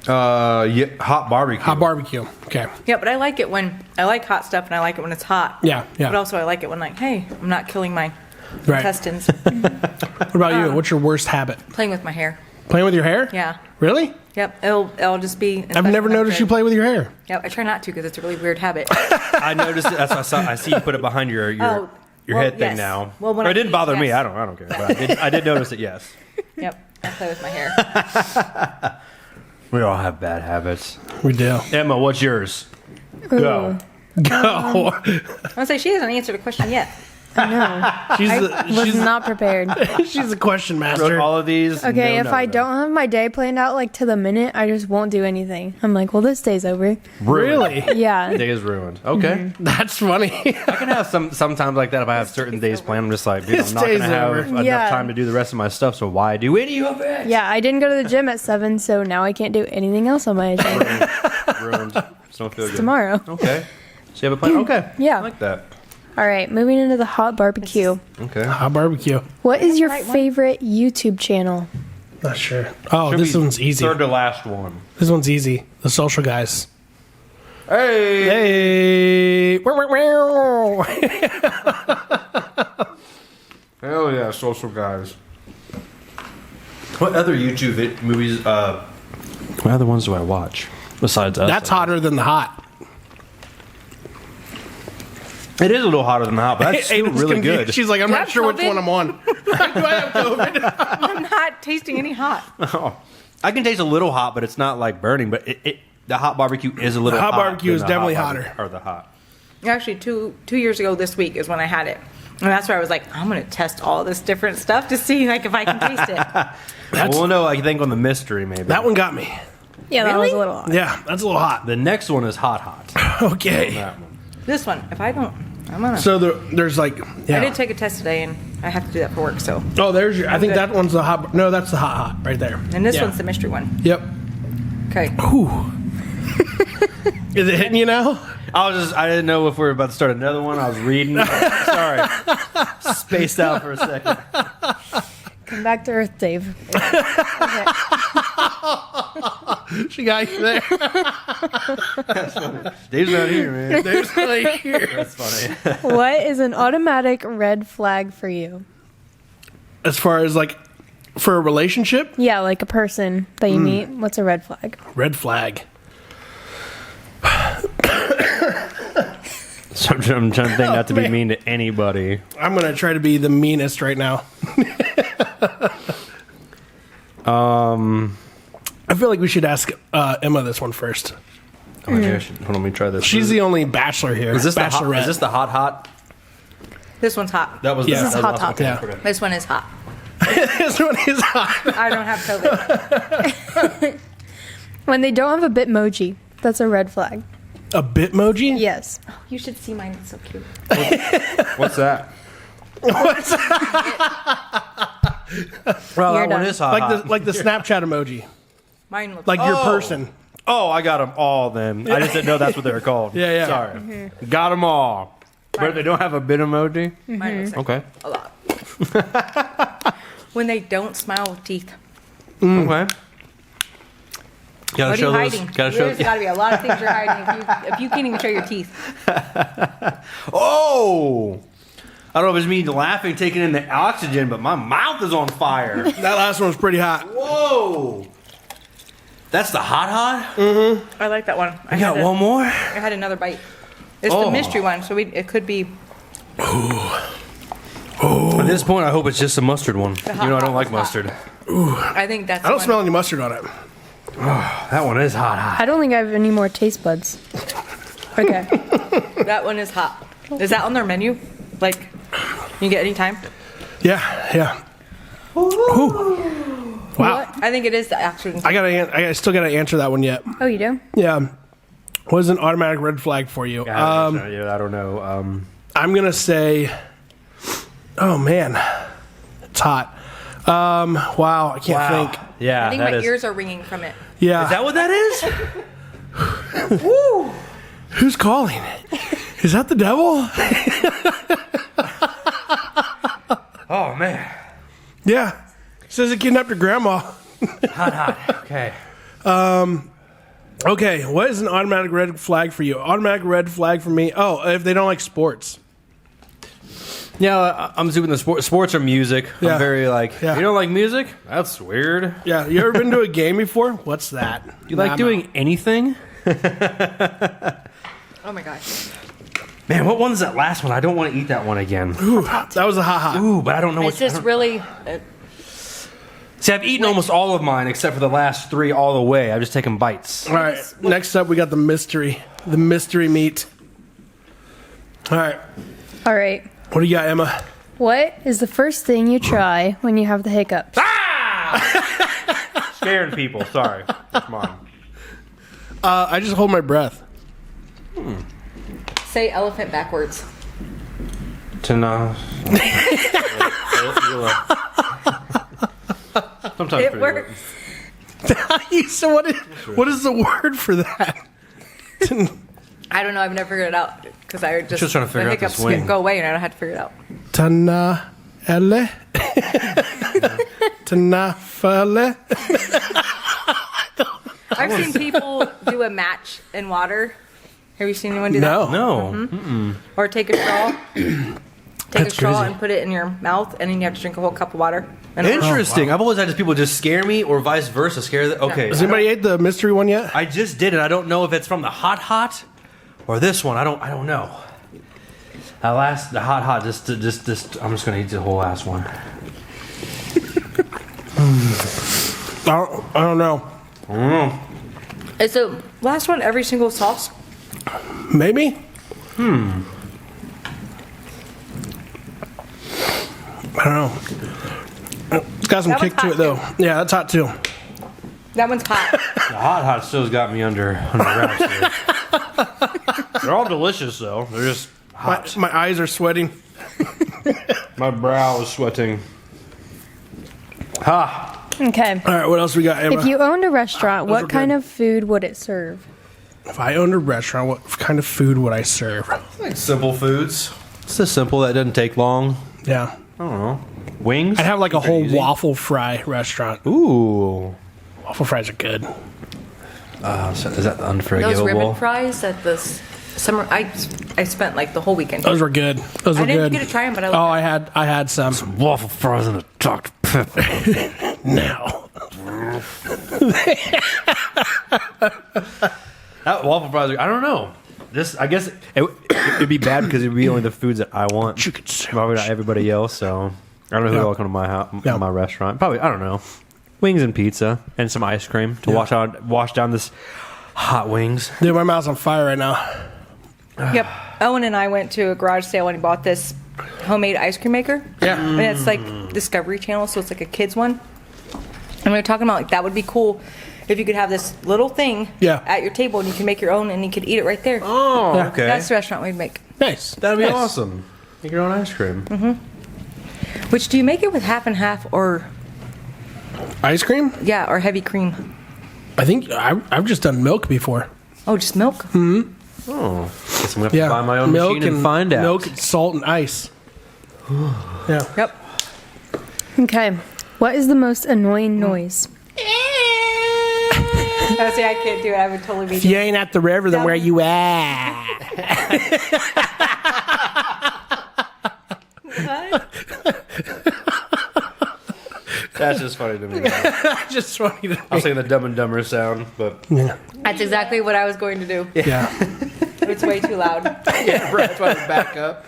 Yeah, hot barbecue. Hot barbecue. Okay. Yeah, but I like it when... I like hot stuff, and I like it when it's hot. Yeah. But also I like it when, like, hey, I'm not killing my Right. intestines. What about you? What's your worst habit? Playing with my hair. Playing with your hair? Yeah. Really? Yep. It'll just be... I've never noticed you play with your hair. Yeah, I try not to because it's a really weird habit. I noticed it. That's what I saw. I see you put it behind your well, head thing yes. now. Well, when Or I it didn't eat, bother me. yes. I don't care. But I did notice it. Yes. Yep. I play with my hair. We all have bad habits. We do. Emma, what's yours? Go. Go. I want to say she hasn't answered a question yet. Was not prepared. She's a question Wrote master. all of these. Okay, No, if no, I no. don't have my day planned out like to the minute, I just won't do anything. I'm like, well, this day's over. Really? Yeah. Day is ruined. Okay. That's funny. I can have sometimes like that if I have certain days planned. I'm just like, dude, This I'm not going to day's have over. enough Yeah. time to do the rest of my stuff, so why do any of it? Yeah, I didn't go to the gym at 7, so now I can't do anything else on my agenda Ruined. Just don't feel good. tomorrow. Okay. So you have a plan? Okay. Yeah. I like that. All right, moving into the hot barbecue. Okay. Hot barbecue. What is your Right one. favorite YouTube channel? Not sure. Oh, Should this be one's easy. Third to last one. This one's easy. The Social Guys. Hey! Hey! Hell yeah, Social Guys. What other YouTube movies, what other ones do I watch? Besides us. That's hotter than the hot. It is a little hotter than the hot, but that's still Aiden's really confused. good. She's like, I'm Do you not have sure which COVID? one I'm on. Do I have COVID? I'm not tasting any hot. I can taste a little hot, but it's not like burning. But the hot barbecue is a little The hot hot. barbecue is than the definitely hot barbecue- hotter. Or the hot. Actually, two years ago this week is when I had it. And that's where I was like, I'm going to test all this different stuff to see like if I can taste it. Well, no, I think on the mystery maybe. That one got me. Yeah, that was Really? a little hot. Yeah, that's a little hot. The next one is hot. Okay. That one. This one, if I don't, I'm going to. So there's like, yeah. I did take a test today and I have to do that for work. So, Oh, there's your. I think good. that one's the hot. No, that's the hot right there. and this Yeah. one's the mystery one. Yep. Okay. Ooh. Is it hitting you now? I didn't know if we were about to start another one. I was reading. Sorry. Spaced out for a second. Come back to Earth, Dave. Okay. She got you there. Dave's not here, man. There's like here. That's funny. What is an automatic red flag for you? As far as like for a relationship, Yeah, like a person that you meet. What's a red flag? red flag. So I'm trying to think not to be man. mean to anybody. I'm gonna try to be the meanest right now. I feel like we should ask Emma this one first. Oh my gosh. Hold on, let me try this. She's the only bachelor here. Is this the hot? Bachelorette. Is this the hot? This one's hot. That was Yeah. the, This that is was hot okay, top. okay. This one is hot. This one is hot. I don't have COVID. When they don't have a Bitmoji, that's a red flag. A Bitmoji? Yes. You should see mine. It's so cute. What's that? What's Well, You're that one done. is hot. like the Snapchat emoji, Mine looks like your Oh. person. Oh, I got them all then. I just didn't know that's what they were called. Yeah, yeah. Sorry. Got them all. But they don't have a bit emoji? Mine looks like Okay. a lot. When they don't smile with teeth. Okay. Gotta What are show you those. hiding? Gotta show. There's got to be a lot of things you're hiding if you can't even show your teeth. Oh! I don't know if it's me laughing, taking in the oxygen, but my mouth is on fire. That last one was pretty hot. Whoa! That's the hot? I like that one. I got one more? I had another bite. It's Oh. the mystery one, so it could be. At this point, I hope it's just a mustard one. You know, I don't like hot. mustard. I think that's. I don't smell any mustard on it. That one is hot. I don't think I have any more taste buds. Okay. That one is hot. Is that on their menu? Like, you get any time? Yeah, yeah. Ooh. Wow. I think it is the actual. I still gotta answer that one yet. Oh, you do? Yeah. What is an automatic red flag for you? Yeah, I don't know. I'm gonna say. Oh man, it's hot. Wow, I can't think. Yeah, I think that my is. ears are ringing from it. Yeah. Is that what that is? Who's calling? Is that the devil? Oh, man. Yeah. Says it kidnapped your grandma. Hot. Okay. Okay, what is an automatic red flag for you? Automatic red flag for me. Oh, if they don't like sports. Yeah, I'm assuming the sports are music. Yeah. I'm very like, Yeah. you don't like music? That's weird. Yeah, you ever been to a game before? What's that? You like doing anything? Oh my gosh. Man, what one's that last one? I don't want to eat that one again. Ooh, that was a hot. Ooh, but I don't know It's just really. See, I've eaten almost all of mine except for the last three all the way. I've just taken bites. All right, next up we got the mystery meat. All right, All right. what do you got, Emma? What is the first thing you try when you have the hiccups? Scaring people. Sorry. That's mine. I just hold my breath. Say elephant backwards. Sometimes It pretty works. So what is the word for that? I don't know. I've never figured it out because I just trying to figure the out this hiccups wing. go away and I don't have to figure it out. Tana elle. Tanafale. I've seen people do a match in water. Have you seen anyone do that? No. Or take a straw. That's a straw crazy. and put it in your mouth, and then you have to drink a whole cup of water. Interesting. I've always had people just scare me or vice versa. Okay. Has anybody ate the mystery one yet? I just did it. I don't know if it's from the hot or this one. I don't know. The hot. Just. I'm just gonna eat the whole last one. I don't know. Is the last one every single sauce? Maybe. I don't know. It's got some That kick one's to it, hot, though. Yeah, that's hot, too. That one's hot. The hot still's got me under wraps here. They're all delicious, though. They're just hot. My eyes are sweating. My brow is sweating. Ha! Okay. All right, what else we got, Emma? If you owned a restaurant, Those were what kind good. of food would it serve? If I owned a restaurant, what kind of food would I serve? Like simple foods. It's just simple. That doesn't take long. Yeah. I don't know. Wings? I'd have like a Pretty whole easy. waffle fry restaurant. Ooh. Waffle fries are good. So is that the unforgivable? Those ribbon fries at the summer. I spent like the whole weekend. Those were good. Those were I didn't good. get to try them, but I Oh, I had some. Waffle fries and a Dr. Pepper. No. That waffle fries. I don't know. I guess it'd be bad because it'd be only the foods that I want. Chicken sandwich. Probably not everybody else. So I don't know who Yeah. will come to my house, Yeah. my restaurant. Probably I don't know. Wings and pizza and some ice cream to wash down this hot wings. Dude, my mouth's on fire right now. Yep. Owen and I went to a garage sale and he bought this homemade ice cream maker. Yeah. And it's like Discovery Channel, so it's like a kid's one. And we were talking about like that would be cool if you could have this little thing at your table and you can make your own and you could eat it right there. Oh, Yeah. okay. That's the restaurant we'd make. Nice. That'd be Nice. awesome. Make your own ice cream. Which do you make it with half and half or Ice cream? or heavy cream? I think I've just done milk before. Oh, just milk? Oh, guess I'm gonna have Yeah. to buy my own milk machine and find out. Milk, salt, and ice. Yeah. Yep. Okay. What is the most annoying noise? Oh, see, I can't do it. I would totally be If you ain't at the river, then where you at? That's just funny to me. Just funny to I was saying the Dumb and Dumber sound, but That's exactly what I was going to do. Yeah. It's way too loud. yeah, right. Try to back up.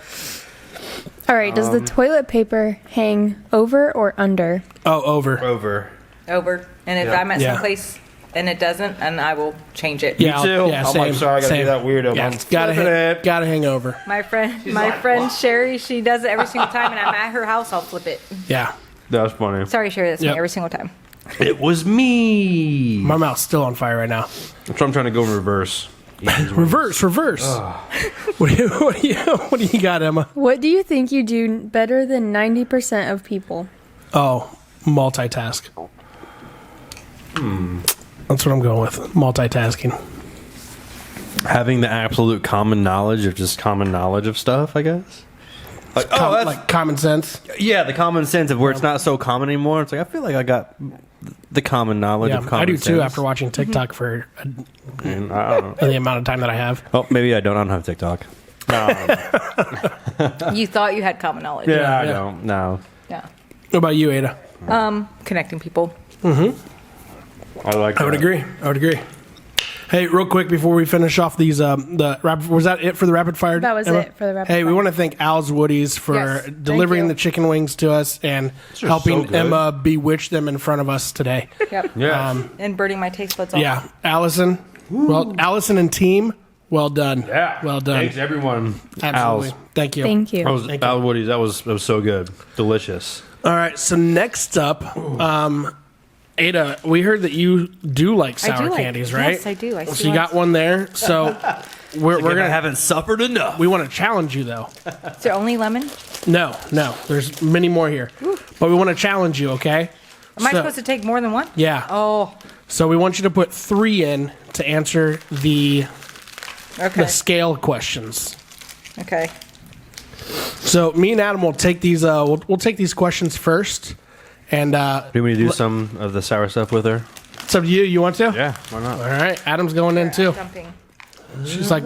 All right. Does the toilet paper hang over or under? Oh, over. Over. Over. And if Yeah. I'm at Yeah. some place and it doesn't, and I will change it. Yeah, too. Yeah, I'm same. like, sorry, I gotta same. be that weirdo. Yeah, I'm it's gotta flipping it. gotta hang over. My friend Sherry, she does it every single time, and I'm at her house, I'll flip it. Yeah. That's funny. Sorry, Sherry, that's Yep. me every single time. It was me. My mouth's still on fire right now. That's why I'm trying to go in reverse. Reverse. What do you got, Emma? What do you think you do better than 90% of people? Oh, multitask. That's what I'm going with. Multitasking. Having the absolute common knowledge of stuff, I guess. Like, that's like common sense. yeah, the common sense of where it's not so common anymore. It's like I feel like I got the common knowledge Yeah, of common I do sense. too after watching TikTok for And I don't know. the amount of time that I have. Oh, maybe I don't have TikTok. You thought you had common knowledge. I yeah. don't. No. Yeah. What about you, Ada? Connecting people. I like. I would agree. Hey, real quick before we finish off these, was that it for the rapid fire? That was Emma? it for the rapid Hey, we fire. want to thank Al's Woodies for Yes, delivering you. the chicken wings to us and are helping so good. Emma bewitch them in front of us today. Yep. Yeah. And burning my taste buds off. Yeah, Allison. Well, Allison and team, well done. yeah. Well done. Thanks everyone. Absolutely. Al's. Thank you. Thank you. Al Woody's. That was so good. Delicious. All right, so next up, Ada, we heard that you do like I do sour like- candies, right? yes, I do. I So see you why. got one there. So we're I gonna haven't suffered enough. we want to challenge you though. Is there only lemon? No, there's many more here, but we want to challenge you. Okay? Am I So- supposed to take more than one? Yeah. Oh, So we want you to put 3 in to answer the okay. scale questions. Okay. So me and Adam will take these. We'll take these questions first, And do we do some of the sour stuff with her? it's up to you. You want to? Yeah, why not? All right. Adam's going in too. Jumping. She's like,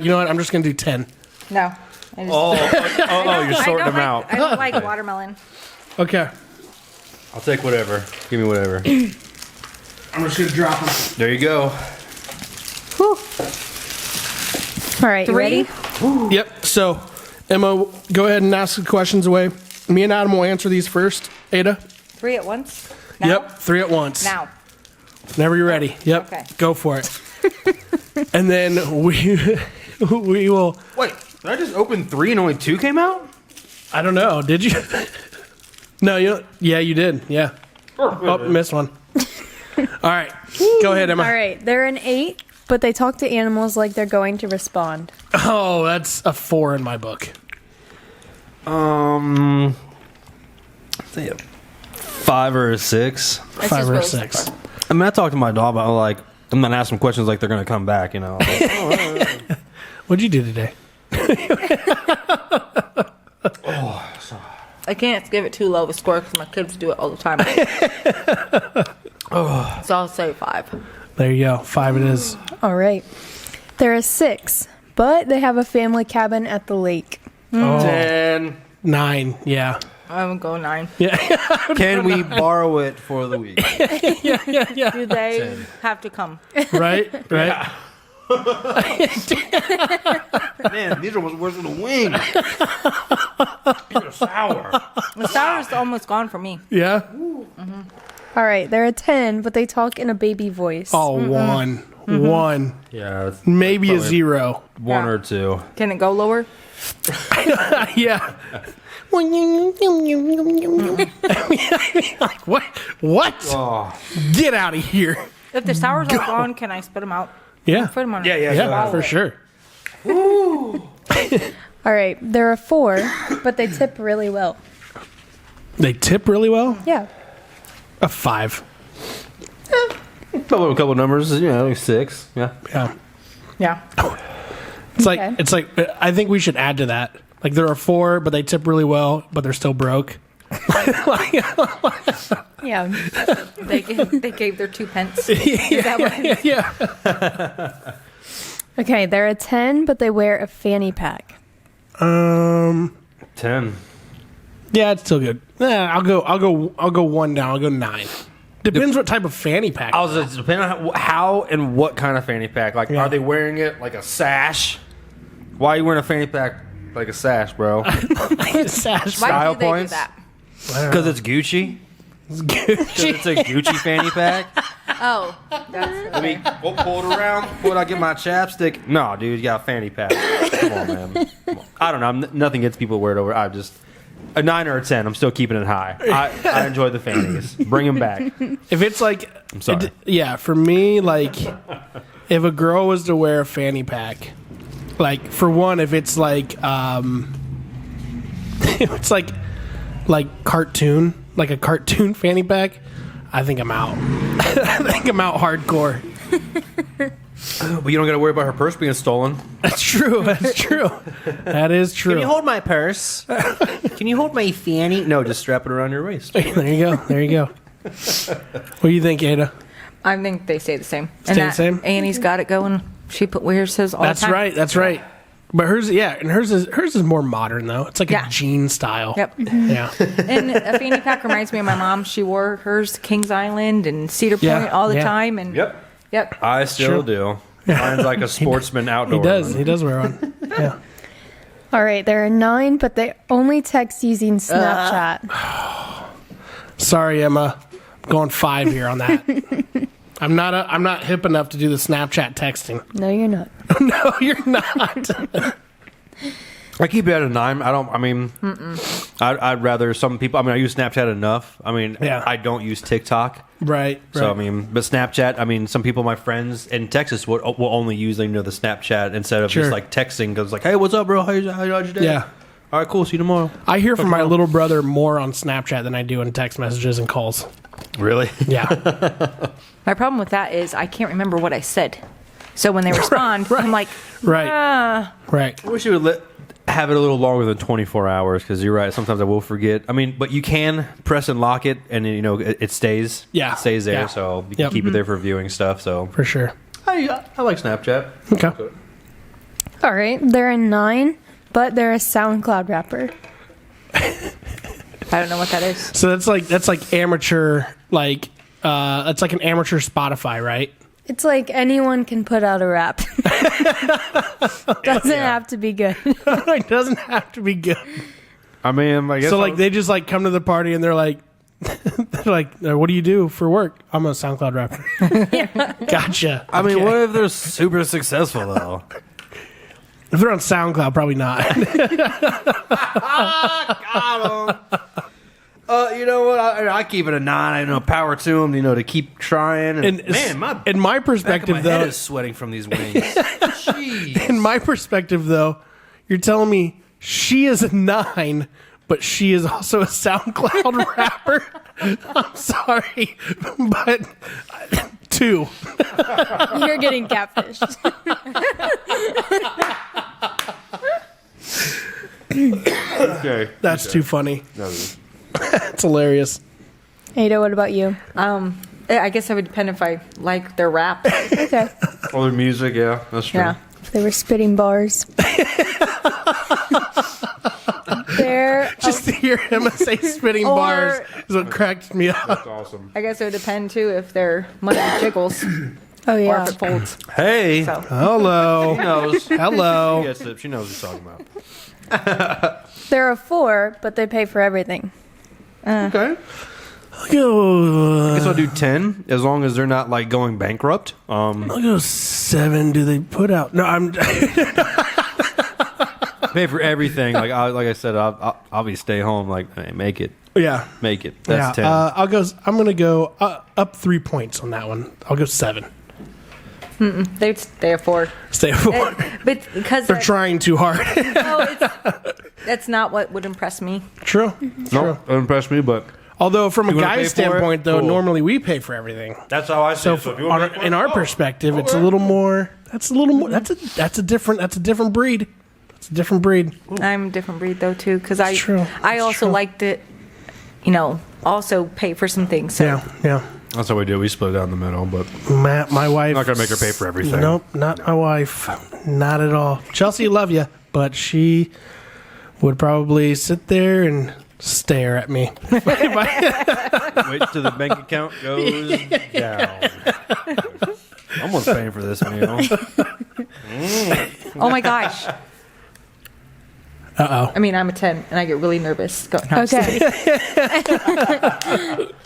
you know what? I'm just gonna do 10. No. I just, You're sorting them out. I don't like watermelon. Okay. I'll take whatever. Give me whatever. I'm just gonna drop them. There you go. All right, you 3. ready? Yep. So, Emma, go ahead and ask the questions away. Me and Adam will answer these first. Ada. 3 at once? Now? Yep. 3 at once. Now. Whenever you're ready. Yep. Okay. Go for it. And then we will. Wait, did I just open 3 and only 2 came out? I don't know. Did you? No. Yeah, you did. Yeah. Oh, missed one. All right. Go ahead, Emma. All right, they're an 8, but they talk to animals like they're going to respond. Oh, that's a 4 in my book. Say a 5 or a 6. 5 or a 6. I mean, I talked to my dog about like I'm gonna ask them questions like they're gonna come back. You know. Like, What'd you do today? I can't give it too low of a score because my kids do it all the time. So I'll say 5. There you go. 5 it is. All right, they're a 6, but they have a family cabin at the lake. 10. 9. Yeah. I'm going to go 9. Yeah. Can we borrow it for the week? Yeah. Do they have to come? Right. Right. Man, these are worse than the wings. These are sour. The sour is almost gone for me. Yeah. All right, they're a 10, but they talk in a baby voice. Oh, 1. 1. Yeah, it's Maybe a probably 0. 1 Yeah. or 2. Can it go lower? Yeah. Like, what? What? Oh. Get out of here. If the sours are gone, can I spit them out? Yeah. Put them on. Yeah, for sure. All right, they're a 4, but they tip really well. They tip really well? Yeah. A 5. A couple numbers, like 6. Yeah. Yeah. Yeah. Okay. It's like I think we should add to that. Like there are 4, but they tip really well, but they're still broke. Yeah. They gave their 2 pence. Is that what it is? Yeah. Okay, they're a 10, but they wear a fanny pack. 10. Yeah, it's still good. Yeah, I'll go 1 down. I'll go 9. Depends what type of fanny pack. Depending on how and what kind of fanny pack. Like, Yeah. are they wearing it like a sash? Why are you wearing a fanny pack like a sash, bro? Sash. Why Style do they points? do that? Because it's Gucci. Because it's a Gucci fanny pack. Oh, that's I mean, we'll pull it around. Would I get my chapstick? No, dude, you got a fanny pack. Come on, man. Come on. I don't know. Nothing gets people wear it over. I just a 9 or a 10. I'm still keeping it high. I enjoy the fannies. Bring them back. If it's like, I'm sorry. yeah, for me, like, if a girl was to wear a fanny pack, like, for one, if it's like, if it's like cartoon, like a cartoon fanny pack, I think I'm out. I think I'm out hardcore. But you don't got to worry about her purse being stolen. That's true. That's true. That is true. Can you hold my purse? Can you hold my fanny? No, just strap it around your waist. There you go. There you go. What do you think, Ada? I think they stay the same. Stay the same? Annie's got it going. She wears his all That's the time. right. That's right. But hers, yeah, and hers is more modern though. It's like Yeah. a jean style. Yep. Yeah. And a fanny pack reminds me of my mom. She wore hers to Kings Island and Cedar Point Yeah, all the yeah. time. And Yep. Yep. I still True. do. Mine's like a sportsman outdoor. He does. He does wear one. Yeah. All right, they're a 9, but they only text using Snapchat. Sorry, Emma. I'm going 5 here on that. I'm not hip enough to do the Snapchat texting. No, you're not. No, you're not. I keep it at a 9. I'd rather some people. I mean, I use Snapchat enough. I mean, Yeah. I don't use TikTok. Right. So I mean, but Snapchat. I mean, some people, my friends in Texas, will only use the Snapchat instead of Sure. just like texting. Because like, hey, what's up, bro? How's your day? Yeah. All right, cool. See you tomorrow. I hear from my little brother more on Snapchat than I do in text messages and calls. Really? Yeah. My problem with that is I can't remember what I said. So when they respond, Right. I'm like, Right. Right. I wish you would let. have it a little longer than 24 hours because you're right. Sometimes I will forget. I mean, but you can press and lock it, and it stays. Yeah, it stays there, yeah. so you can keep it there for viewing stuff. So for sure, I like Snapchat. Okay. All right, they're a 9, but they're a SoundCloud rapper. I don't know what that is. So that's like amateur, like it's like an amateur Spotify, right? It's like anyone can put out a rap. Doesn't have to be good. It doesn't have to be good. I mean, I guess So like they just like come to the party and they're like, what do you do for work? I'm a SoundCloud rapper. Gotcha. I mean, Okay. what if they're super successful though? If they're on SoundCloud, probably not. Got 'em. You know what? I keep it a 9. I know, power to them. To keep trying. And man, in my perspective, my though, head is sweating from these wings. Jeez. in my perspective, though, you're telling me she is a 9, but she is also a SoundCloud rapper. I'm sorry, but 2. You're getting catfished. Okay, That's too funny. It's hilarious. Ada, what about you? I guess it would depend if I like their rap. Okay. All their music, yeah, that's true. Yeah. They were spitting bars. They're Just to hear him say spitting Or- bars is what cracked me up. That's awesome. I guess it would depend too if their money jiggles oh or yeah. if it folds. Hey, So Hello. she knows. Hello. She gets it. She knows what you're talking about. They're a 4, but they pay for everything. Okay. I'll go, I guess I'll do 10 as long as they're not like going bankrupt. I'll go 7. Do they put out? No, I'm. Pay for everything. Like I said, I'll be stay home. Like, hey, make it. Yeah. Make it. That's 10. I'll go. I'm gonna go up 3 points on that one. I'll go 7. they'd stay at 4. Stay 4. But because They're trying too hard. that's not what would impress me. True. No, doesn't impress me, but Although from a You wanna pay guy's for it? standpoint, though, Cool. normally we pay for everything. that's how I see So, it. So if you want to in our perspective, it's a little more. That's a little more. That's a different breed. It's a different breed. I'm a different breed though too because I true. I It's also true. liked it. Also pay for some things. So. Yeah. That's how we do. We split down the middle, but My wife. not gonna make her pay for everything. Nope, not my wife. Not at all. Chelsea, love you, but she would probably sit there and stare at me. wait till the bank account goes down. Someone's paying for this meal. Oh my gosh. Uh-oh. I mean, I'm a 10 and I get really nervous. Okay.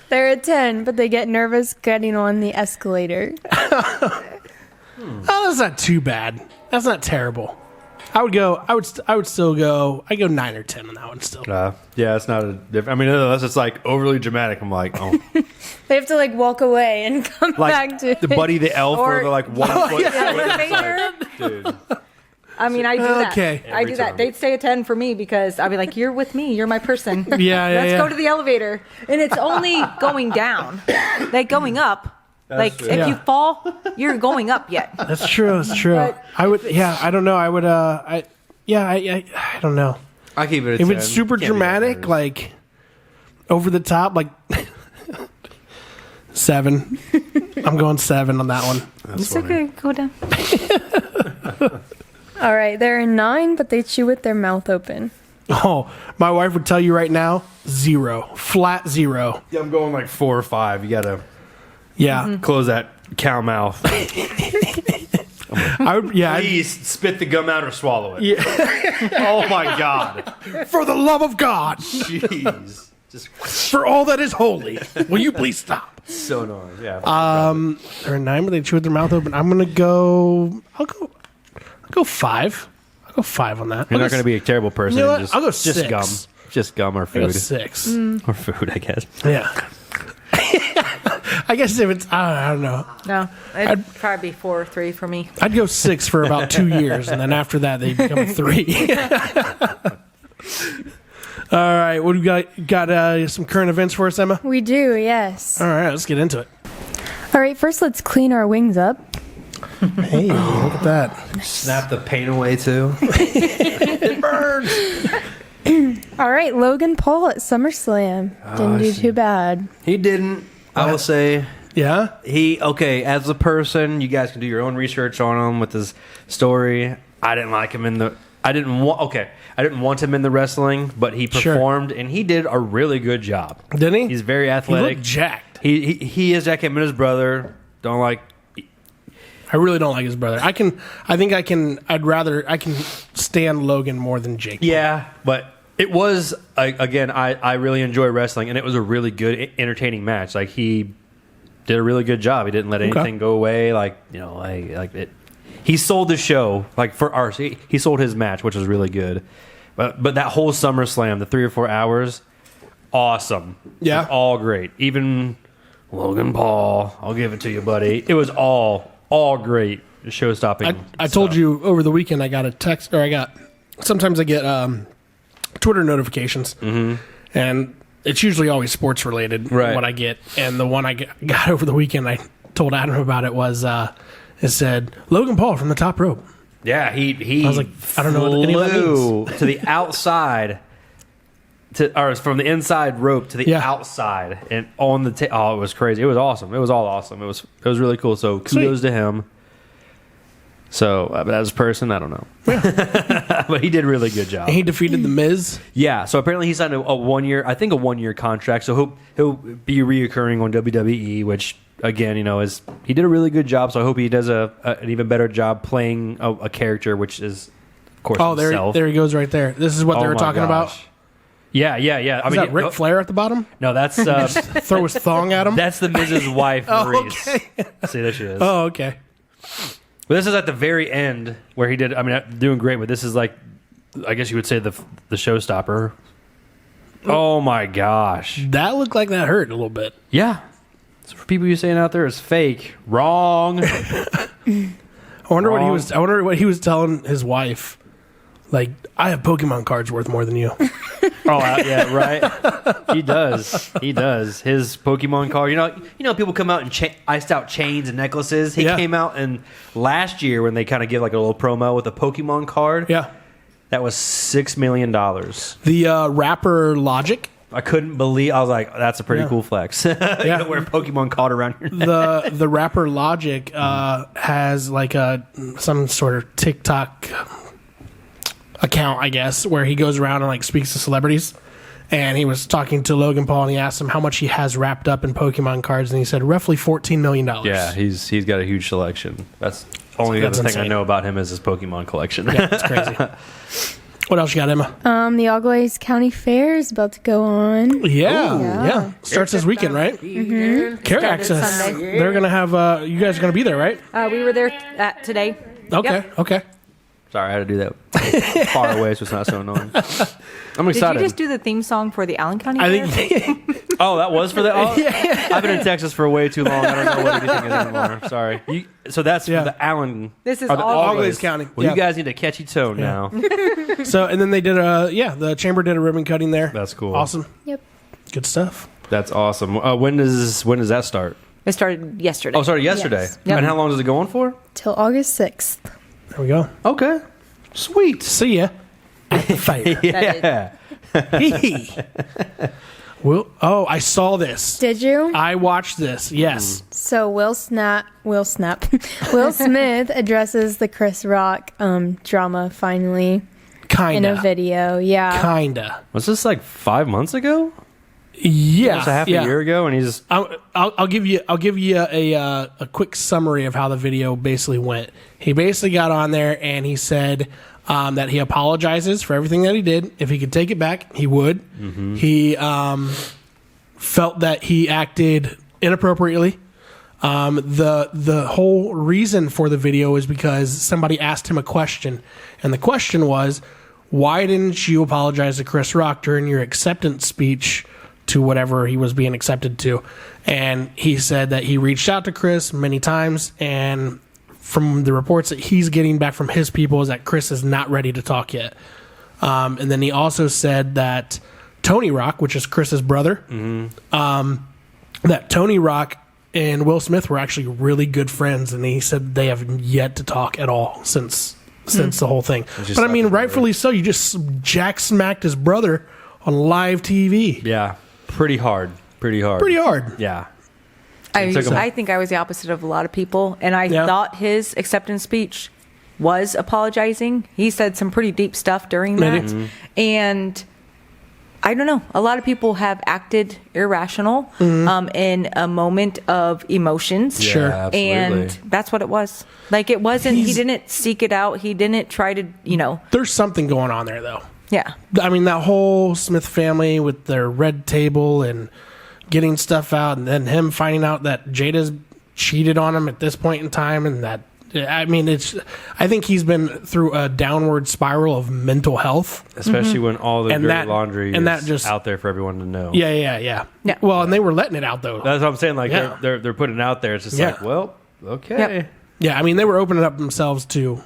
They're a 10, but they get nervous getting on the escalator. Oh, that's not too bad. That's not terrible. I would still go. I go 9 or 10 on that one still. Yeah, it's not a different. I mean, unless it's like overly dramatic, I'm like, oh, They have to like walk away and come back like to the Buddy the Elf, Or- where they're like 1 foot. Elevator. Dude, I mean, I do that. Okay. I do that. time. They'd stay a 10 for me because I'd be like, you're with me. You're my person. Yeah. Let's go to the elevator. And it's only going down. Like going up. Like true. if Yeah. you fall, you're going up yet. That's true. That's true. But I would. Yeah. I don't know. I would. I don't know. I keep it. If it's super dramatic, like over the top, like 7. I'm going 7 on that one. It's okay. Go down. All right, they're a 9, but they chew with their mouth open. Oh, my wife would tell you right now, 0, flat 0. Yeah, I'm going like 4 or 5. You gotta Yeah, close that cow mouth. I would. Yeah, Please spit the gum out or swallow it. yeah. Oh my god. For the love of God, Jeez. Just for all that is holy, will you please stop? so annoying. Yeah. They're a 9, but they chew with their mouth open. I'm gonna go. I'll go 5. I'll go 5 on that. You're not going to be a terrible person. You know what? Just, I'll go just 6. gum. Just gum or I'll go food. 6. Or food, I guess. Yeah. I guess if it's, I don't know. No, it'd probably be 4 or 3 for me. I'd go 6 for about 2 years, and then after that, they become a 3. All right, what do we got? Got some current events for us, Emma? We do, yes. All right, let's get into it. All right, first let's clean our wings up. Hey, look at that. Snap the pain away, too. It burns. All right, Logan Paul at SummerSlam. Didn't do too bad. He didn't. I will say... Yeah? As a person, you guys can do your own research on him with his story. I didn't like him I didn't want him in the wrestling, but he performed, and he did a really good job. Didn't he? He's very athletic. He looked jacked. He is jacked. Him and his brother don't like... I really don't like his brother. I can stand Logan more than Jake Paul. Yeah, but it was, again, I really enjoy wrestling, and it was a really good, entertaining match. Like, he did a really good job. He didn't let anything go away. He sold the show, he sold his match, which was really good. But that whole SummerSlam, the 3 or 4 hours, awesome. Yeah. It was all great. Even Logan Paul, I'll give it to you, buddy. It was all great. Show stopping. I told you over the weekend I got a text, sometimes I get Twitter notifications, and it's usually always sports related, what I get. And the one I got over the weekend, I told Adam about it, was it said Logan Paul from the top rope. Yeah, he I was like, I don't know what any of that means. To the outside, or from the inside rope to the outside, and on the it was crazy. It was awesome. It was all awesome. It was really cool. So kudos to him. So, but as a person, I don't know. Yeah. But he did a really good job. And he defeated The Miz. Yeah. So apparently he signed a 1-year contract. So he'll be reoccurring on WWE, which again, he did a really good job. So I hope he does an even better job playing a character, which is, of course, himself. There he goes right there. This is what they were talking about. Yeah. Is that Ric Flair at the bottom? No, that's throw his thong at him. That's the Miz's wife, Maurice. Okay. See, there she is. Oh, okay. But this is at the very end where he did. Doing great. But this is like, I guess you would say the showstopper. Oh my gosh, that looked like that hurt a little bit. Yeah. So for people you saying out there it's fake, wrong. I wonder what he was telling his wife. Like, I have Pokemon cards worth more than you. Yeah, right. He does. His Pokemon card. You know, people come out and iced out chains and necklaces. He came out and last year when they kind of give like a little promo with a Pokemon card. Yeah, that was $6 million. The rapper Logic. I couldn't believe. I was like, that's a pretty cool flex. You know, wear a Pokemon card around your neck. The rapper Logic has like some sort of TikTok account, I guess, where he goes around and like speaks to celebrities. And he was talking to Logan Paul, and he asked him how much he has wrapped up in Pokemon cards, and he said roughly $14 million. Yeah, he's got a huge selection. That's only other thing I know about him is his Pokemon collection. Yeah, it's crazy. What else you got, Emma? The Always County Fair is about to go on. Yeah. Starts this weekend, right? Mm-hmm. Care Access. Sunday. They're gonna have. You guys are gonna be there, right? We were there today. Okay. Sorry, I had to do that far away, so it's not so annoying. I'm excited. Did you just do the theme song for the Allen County I Fair? think. Oh, that was for the. Oh, I've been in Texas for way too long. I don't know what anything is anymore. Sorry. So that's for the Allen. This is Always County. Well, you guys need to catch your tone now. So, and then they did the chamber did a ribbon cutting there. That's cool. Awesome. Yep. Good stuff. That's awesome. When does that start? It started yesterday. Oh, started yesterday. Yes. Yep. And how long does it go on for? Till August 6th. There we go. Okay. Sweet. See ya at the fair. Yeah. Well, I saw this. Did you? I watched this. Yes. So Will Smith addresses the Chris Rock drama finally Kinda. in a video. Yeah. Kinda. Was this like 5 months ago? Yeah. Almost a year ago, and he's. I'll give you a quick summary of how the video basically went. He basically got on there and he said that he apologizes for everything that he did. If he could take it back, he would. Mm-hmm. He felt that he acted inappropriately. The whole reason for the video is because somebody asked him a question, and the question was, why didn't you apologize to Chris Rock during your acceptance speech to whatever he was being accepted to? And he said that he reached out to Chris many times, and from the reports that he's getting back from his people is that Chris is not ready to talk yet. And then he also said that Tony Rock, which is Chris's brother, that Tony Rock and Will Smith were actually really good friends, and he said they have yet to talk at all since the whole thing. But I mean, rightfully so. You just jack smacked his brother on live TV. Yeah, pretty hard. Yeah. I think I was the opposite of a lot of people, and I thought his acceptance speech was apologizing. He said some pretty deep stuff during that, and I don't know. A lot of people have acted irrational in a moment of emotions. Yeah, sure. Absolutely. And that's what it was. Like, it wasn't, he didn't seek it out. He didn't try to, There's something going on there, though. Yeah. I mean, that whole Smith family with their red table and getting stuff out, and then him finding out that Jada's cheated on him at this point in time, and that, I mean, I think he's been through a downward spiral of mental health, especially when all the dirty laundry is just out there for everyone to know. Yeah. Well, and they were letting it out though. That's what I'm saying. Like they're putting it out there. It's just like, well, okay. Yep. Yeah, I mean, they were opening up themselves to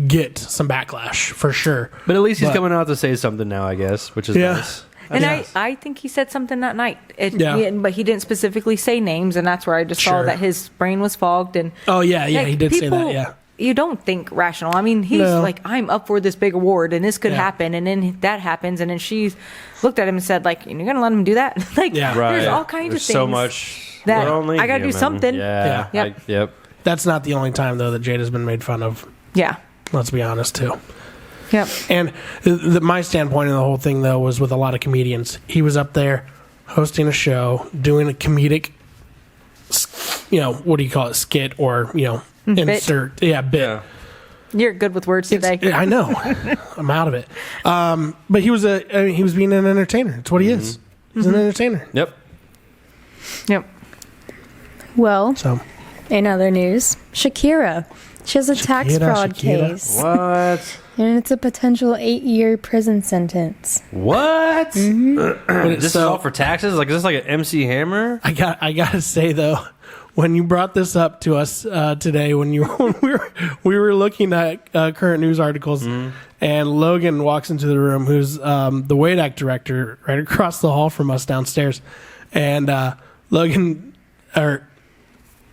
get some backlash for sure. But at least he's coming out to say something now, I guess, which is nice. And I think he said something that night. But he didn't specifically say names, and that's where I just saw that his brain was fogged. And he did say that, yeah. You don't think rational. I mean, he's like, I'm up for this big award, and this could happen, and then that happens, and then she looked at him and said, like, you're going to let him do that? Like, there's all kinds of things. So much that I got to do something. Yeah. Yep. That's not the only time, though, that Jada's been made fun of. Yeah. Let's be honest, too. Yep. And my standpoint in the whole thing, though, was with a lot of comedians. He was up there hosting a show, doing a comedic, what do you call it, skit or, insert. Bit. Yeah. You're good with words today. I know. I'm out of it. But he was being an entertainer. It's what he is. He's an entertainer. Yep. Well, in other news, Shakira. She has a tax fraud case. What? And it's a potential 8-year prison sentence. What? This is all for taxes? Like, is this like an MC Hammer? I gotta say though, when you brought this up to us today, when we were looking at current news articles, and Logan walks into the room, who's the WADAC director, right across the hall from us downstairs, and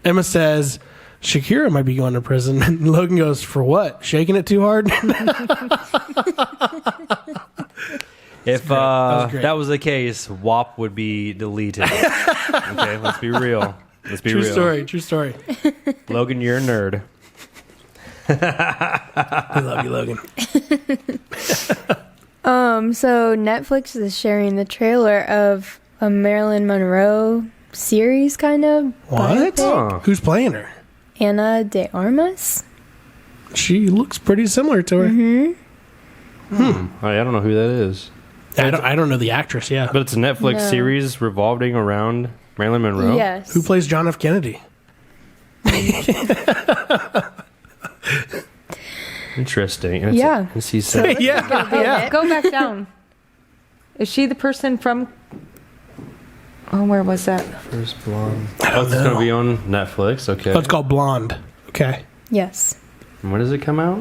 Emma says, Shakira might be going to prison. And Logan goes, for what? Shaking it too hard? If that was the case, WAP would be deleted. Okay, let's be real. True story. Logan, you're a nerd. I love you, Logan. So Netflix is sharing the trailer of a Marilyn Monroe series, kind of. What? Who's playing her? Ana de Armas. She looks pretty similar to her. I don't know who that is. I don't know the actress, But it's a Netflix series revolving around Marilyn Monroe? Yes. Who plays John F. Kennedy? Interesting. And yeah. Go back down. Is she the person from... Oh, where was that? First Blonde. It's going to be on Netflix. Okay. Oh, it's called Blonde. Okay. Yes. And when does it come out?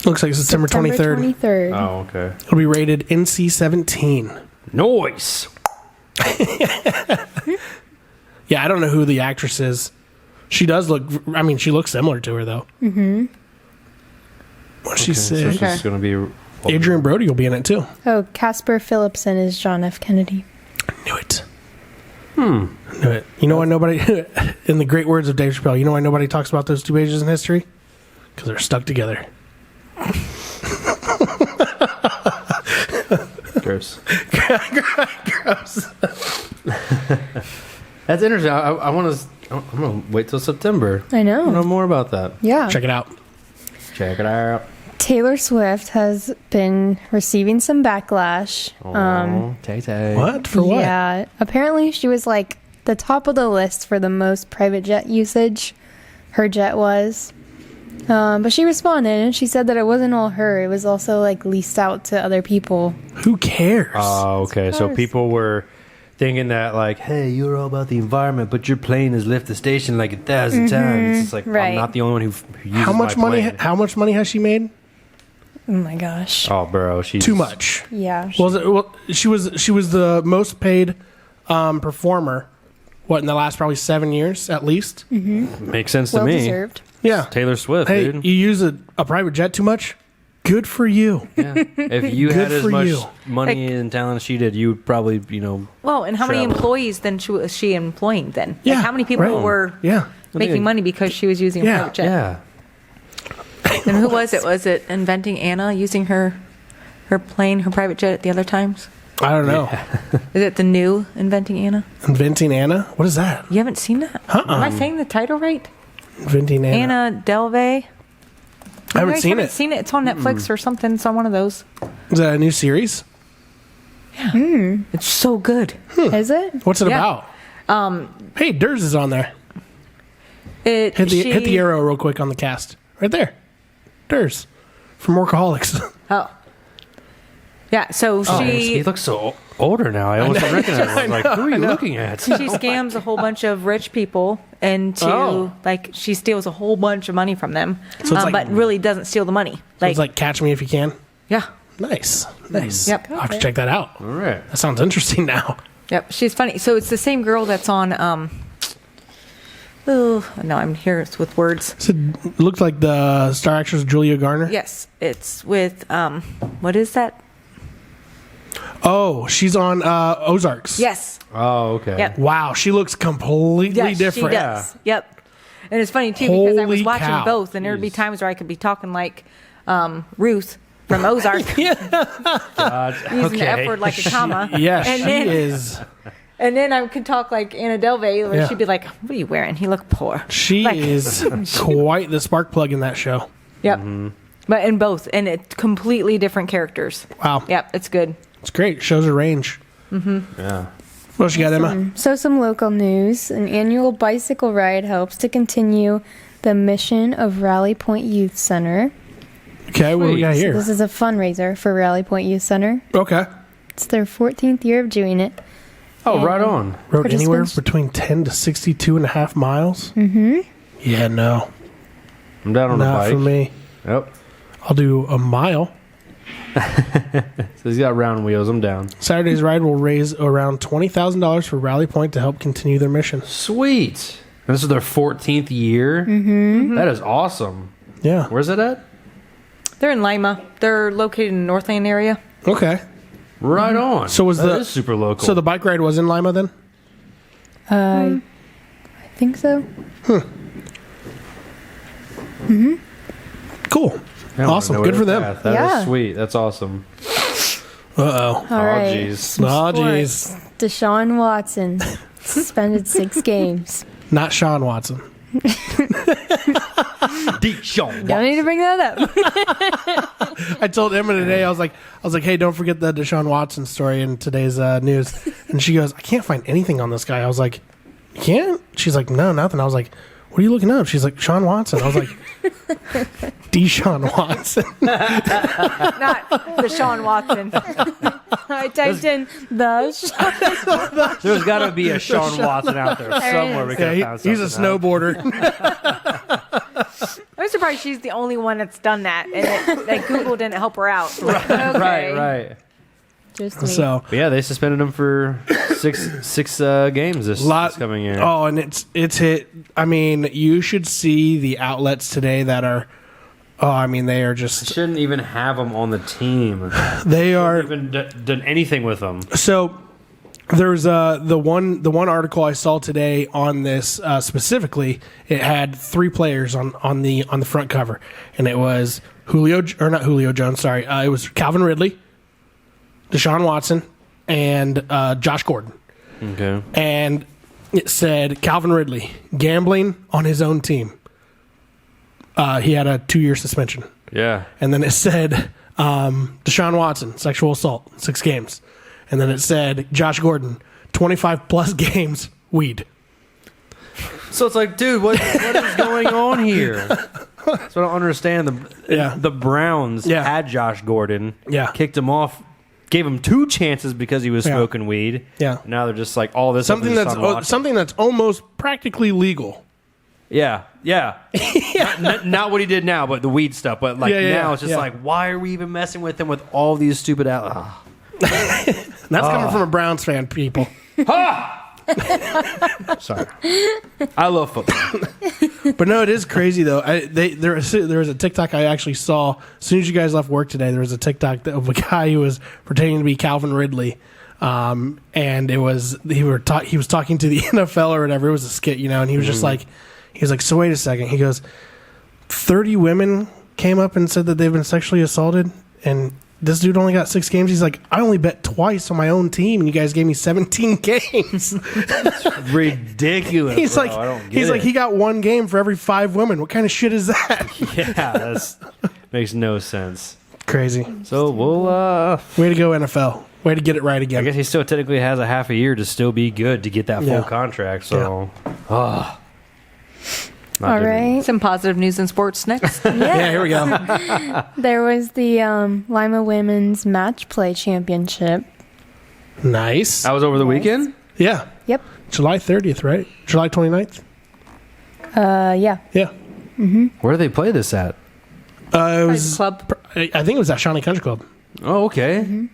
Looks like September 23rd. Oh, okay. It'll be rated NC-17. Noise. Yeah, I don't know who the actress is. She does look... I mean, she looks similar to her, though. What'd she say? So she's going to be... Adrian Brody will be in it, too. Oh, Casper Phillipson is John F. Kennedy. Knew it. Knew it. You know why nobody, in the great words of Dave Chappelle, you know why nobody talks about those two pages in history? Because they're stuck together. Gross. Gross. That's interesting. I'm going to wait till September. I know. I want to know more about that. Yeah. Check it out. Taylor Swift has been receiving some backlash. Tay-Tay. What? For what? Yeah. Apparently she was like the top of the list for the most private jet usage. Her jet was. But she responded and she said that it wasn't all her. It was also like leased out to other people. Who cares? Oh, okay. So people were thinking that like, hey, you're all about the environment, but your plane has left the station like 1,000 times. It's like, I'm not the only one who uses how much my money? plane. How much money has she made? Oh my gosh. Oh, bro, she's too much. Yeah. She was the most paid performer what, in the last probably 7 years at least. Makes sense to Well me. deserved. Yeah. Taylor Swift, Hey, dude. you use a private jet too much? Good for you. Yeah. If you Good had as for much you. money and talent as she did, you would probably, Well, and how many Travel. employees then was she employing then? Yeah, Like, how many people right. were Yeah. making money because she was using a Yeah. private jet? yeah. And who was it? Was it Inventing Anna using her plane, her private jet at the other times? I don't know. Is it the new Inventing Anna? Inventing Anna? What is that? You haven't seen that? Am I saying the title right? Inventing Anna. Anna Delvey. I haven't seen it. Seen it. It's on Netflix or something. It's on one of those. Is that a new series? It's so good. Is it? What's it Yeah. about? Hey, Durs is on there. It Hit the arrow real quick on the cast. Right there. Durs. From Workaholics. Oh. Yeah, so He she looks so older now. I almost don't recognize him. Like, who are you looking at? she scams a whole bunch of rich people into Oh. like she steals a whole bunch of money from them, So it's like- but really doesn't steal the money. So it's like Catch Me If You Can. yeah, Nice. Nice. Yep. I'll have to check that out. All right. That sounds interesting now. yep, she's funny. So it's the same girl that's on. Oh no, I'm here with words. So it looked like the star actress Julia Garner. Yes, it's with what is that? Oh, she's on Ozarks. Yes, Oh, okay. Yep. Wow, she looks completely yes, different. she does. Yep. And it's funny too because I was Holy watching cow. both, and there'd be times where I could be talking like Ruth from Ozark, using the F word like a comma. Yeah, and she then, is. And then I could talk like Anna Delvey, where Yeah. she'd be like, "What are you wearing? You look poor." She Like- is quite the spark plug in that show. Yep. But in both, and it's completely different characters. Wow. Yep, it's good. It's great. Shows her range. Yeah. What else you got, Emma? So some local news. An annual bicycle ride helps to continue the mission of Rally Point Youth Center. Okay, what do we got here? This is a fundraiser for Rally Point Youth Center. Okay. It's their 14th year of doing it. Oh, right on. Rode anywhere Participants- between 10 to 62.5 miles. Mm-hmm. Yeah, no. I'm down on the Not bike. for me. Yep. I'll do a mile. So he's got round wheels. I'm down. Saturday's ride will raise around $20,000 for Rally Point to help continue their mission. Sweet. This is their 14th year. Mm-hmm. That is awesome. Yeah. Where's it at? They're in Lima. They're located in the Northland area. Okay. Right on. So was That the- is super local. So the bike ride was in Lima then? I think so. Cool. I wanna Awesome. know Good their for them. path. That is Yeah. sweet. That's awesome. Uh-oh. All right. jeez. Some Oh, sports. jeez. Deshaun Watson suspended 6 games. Not Sean Watson. Don't need to bring that up. I told Emma today, I was like, hey, don't forget the Deshaun Watson story in today's news. And she goes, I can't find anything on this guy. I was like, you can't? She's like, no, nothing. I was like, what are you looking up? She's like, Sean Watson. I was like, Deshaun Watson. Not the Sean Watson. I typed in the There's got to be a Sean Watson out there somewhere. We Yeah, could have found he's a something out. snowboarder. I'm surprised she's the only one that's done that, and that Google didn't help her out. Like, Right, okay. right. just me. So, But yeah, they suspended him for six games this coming year. Oh, and it's hit. I mean, you should see the outlets today that are. Oh, I mean, they are just. Shouldn't even have him on the team. They are. Even done anything with him. So there's the one article I saw today on this specifically. It had 3 players on the front cover, and it was not Julio Jones. Sorry, it was Calvin Ridley, Deshaun Watson, and Josh Gordon. Okay. And it said Calvin Ridley gambling on his own team. He had a 2-year suspension. Yeah. And then it said Deshaun Watson, sexual assault, 6 games. And then it said Josh Gordon, 25 plus games, weed. So it's like, dude, what is going on here? So I don't understand. The Browns had Josh Gordon. Yeah. Kicked him off. Gave him 2 chances because he was Yeah. smoking weed. Yeah. Now they're just like all this Something stuff is that's on watch. something that's almost practically legal. Yeah. Not what he did now, but the weed stuff. But like now it's just like, why are we even messing with him with all these stupid That's coming from a Browns fan, people. Sorry. I love football. But no, it is crazy though. There was a TikTok I actually saw as soon as you guys left work today. There was a TikTok of a guy who was pretending to be Calvin Ridley, and he was talking to the NFL or whatever. It was a skit, and he was just like, so wait a second. He goes, 30 women came up and said that they've been sexually assaulted, and this dude only got 6 games. He's like, I only bet twice on my own team, and you guys gave me 17 games. That's ridiculous. He's bro. like, I don't get it. he got 1 game for every 5 women. What kind of shit is that? Yeah, that makes no sense. Crazy. So we'll. Way to go, NFL. Way to get it right again. I guess he still technically has a half a year to still be good to get that full contract. So, All right. Some positive news in sports next. Yeah, here we go. There was the Lima Women's Match Play Championship. Nice. That was over the weekend? Yeah. Yep. July 30th, right? July 29th? Yeah. Yeah. Where do they play this at? It was Club. I think it was at Shawnee Country Club. Oh, okay.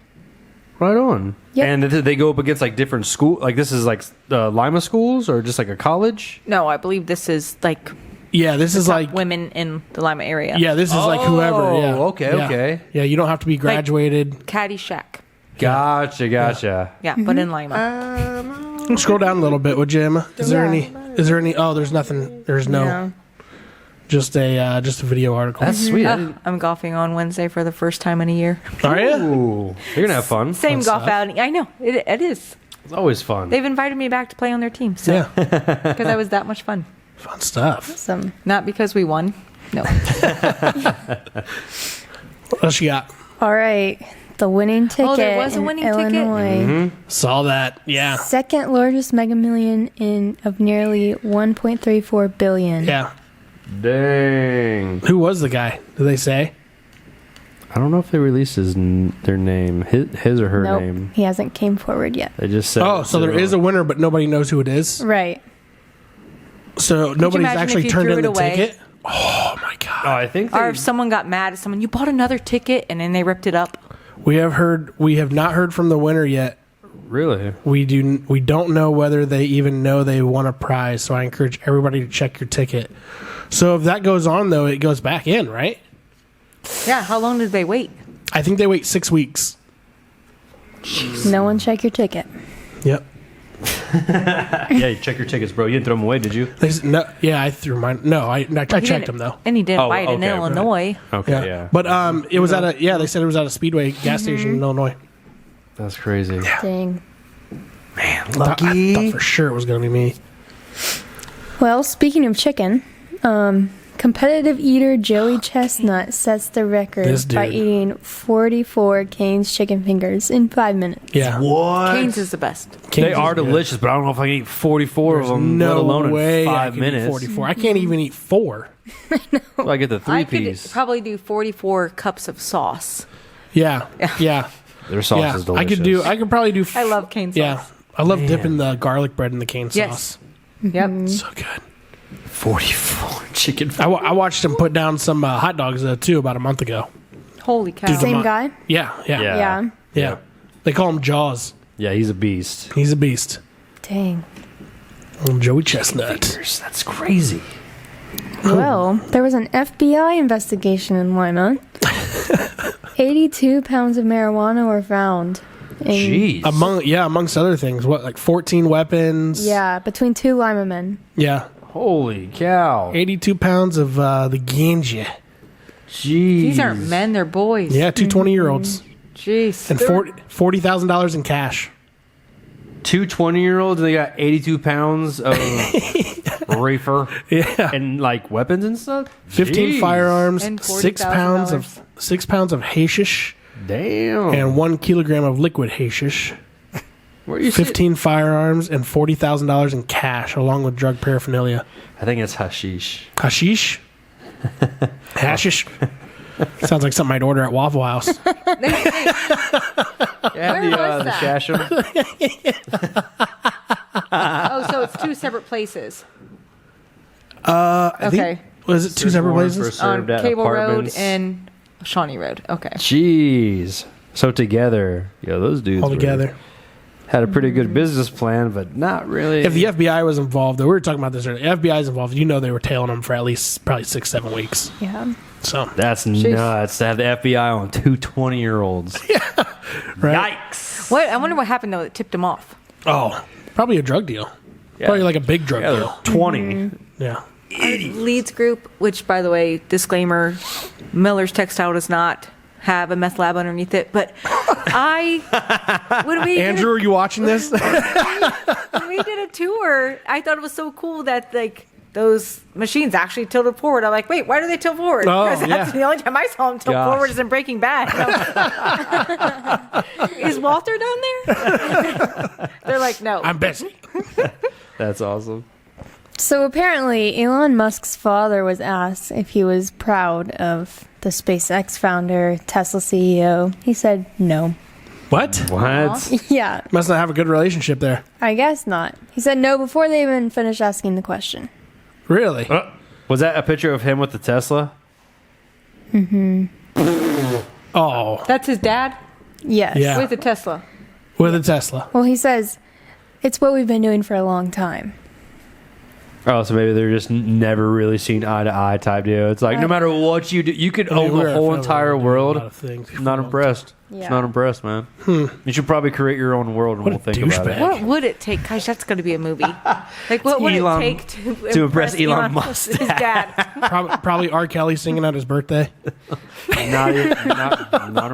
Right on. Yep. And they go up against like different school. Like this is like Lima schools or just like a college? No, I believe this is like Yeah, this is like women in the Lima area. Yeah, this is like whoever. Yeah. Okay, Yeah. okay. Yeah, you don't have to be graduated. Caddyshack. Gotcha. Yeah, but in Lima. Scroll down a little bit, would you, Emma? Is there any? Oh, there's nothing. There's no. Just a video article. That's sweet. I didn't- I'm golfing on Wednesday for the first time in a year. Are you? Ooh, you're gonna have fun. Same Fun golf stuff. outing. I know. It is. It's always fun. They've invited me back to play on their team. So, Yeah. because I was that much fun. Fun stuff. Some. Not because we won. No. What else you got? All right. The winning ticket. there was a in winning ticket? Illinois. Saw that. Yeah. Second largest Mega Million of nearly 1.34 billion. Yeah. Dang. Who was the guy? Did they say? I don't know if they released their name, his or her Nope. name. He hasn't came forward yet. They just said. Oh, so there is a winner, but nobody knows who it is. Right. So nobody's imagine actually if you turned threw in it the away? ticket. Oh my god. I think. Or if someone got mad at someone, you bought another ticket and then they ripped it up. We have not heard from the winner yet. Really? We don't know whether they even know they won a prize, so I encourage everybody to check your ticket. So if that goes on though, it goes back in, right? Yeah, how long did they wait? I think they wait 6 weeks. No one check your ticket. Yep. Yeah, you check your tickets, bro. You didn't throw them away, did you? I threw mine. No, I checked them though. And he didn't Oh, buy it in okay. Illinois. Okay, yeah. But it was at they said it was at a Speedway gas station in Illinois. That's crazy. Dang. I thought for sure it was going to be me. Well, speaking of chicken, competitive eater Joey Chestnut sets the record This by dude. eating 44 Cane's chicken fingers in 5 minutes. Yeah. What? Cane's is the best. They Cane's are is good. delicious, but I don't know if I can eat 44 of them, No let alone way in I 5 could eat minutes. 44. I can't even eat 4. Well, I get the I 3-piece. could probably do 44 cups of sauce. Yeah. Yeah. Their sauce Yeah. is delicious. I could probably do. I love cane sauce. Yeah. I love dipping the garlic bread in the cane Yes. sauce. Yep. So good. 44 chicken. I watched him put down some hot dogs too about a month ago. Holy cow. Dude, Same guy? Yeah. Yeah. Yeah. They call him Jaws. Yeah, he's a beast. He's a beast. Dang. Old Joey Chestnut. That's crazy. Well, there was an FBI investigation in Lima. 82 pounds of marijuana were found. Jeez. Amongst other things. What, like 14 weapons? Yeah, between 2 Lima men. Yeah. Holy cow. 82 pounds of the ganja. Jeez. These aren't men, they're boys. Yeah, two 20-year-olds. Jeez. And $40,000 in cash. Two 20-year-olds, and they got 82 pounds of reefer Yeah. and like weapons and stuff. 15 Jeez. firearms, And 6 pounds of hashish, Damn. and 1 kilogram of liquid hashish. Where you 15 firearms and $40,000 in cash, along with drug paraphernalia. I think it's hashish. Hashish? Hashish? Sounds like something I'd order at Waffle House. Yeah, Where was the that? Shasham. Oh, so it's 2 separate places. I Okay. think, was it two separate places? On Served at Cable Road apartments. and Shawnee Road. Okay. Jeez. So together, those dudes All were together. had a pretty good business plan, but not really. If the FBI was involved, we were talking about this earlier. FBI is involved. They were tailing them for at least probably 6-7 weeks. Yeah. So that's nuts to have the FBI on 2 20-year-olds. Yeah. Right. Yikes. What? I wonder what happened though that tipped him off. Oh, probably a drug deal. Yeah. Probably like a big drug deal. 20. Mm-hmm. Yeah. Leeds Group, which by the way, disclaimer, Miller's Textile does not have a meth lab underneath it, but Andrew, are you watching this? When we did a tour, I thought it was so cool that like those machines actually tilted forward. I'm like, wait, why do they tilt forward? Oh, That's the only time I saw them tilt forward is in Breaking Bad. Is Walter down there? They're like, no. I'm busy. That's awesome. So apparently, Elon Musk's father was asked if he was proud of the SpaceX founder, Tesla CEO. He said no. What? What? Yeah. Must not have a good relationship there. I guess not. He said no before they even finished asking the question. Really? Was that a picture of him with the Tesla? Mm-hmm. Oh. That's his dad? Yes. Yeah. With a Tesla. With a Tesla. Well, he says, it's what we've been doing for a long time. Oh, so maybe they're just never really seen eye to eye type deal. It's like no matter what you do, you could own the whole entire world. I'm not impressed. Yeah. Not impressed, man. You should probably create your own world and we'll think about it. What would it take? Gosh, that's going to be a movie. Like, what would it take to impress Elon Musk? His dad. Probably R. Kelly singing at his birthday. Not impressed. Not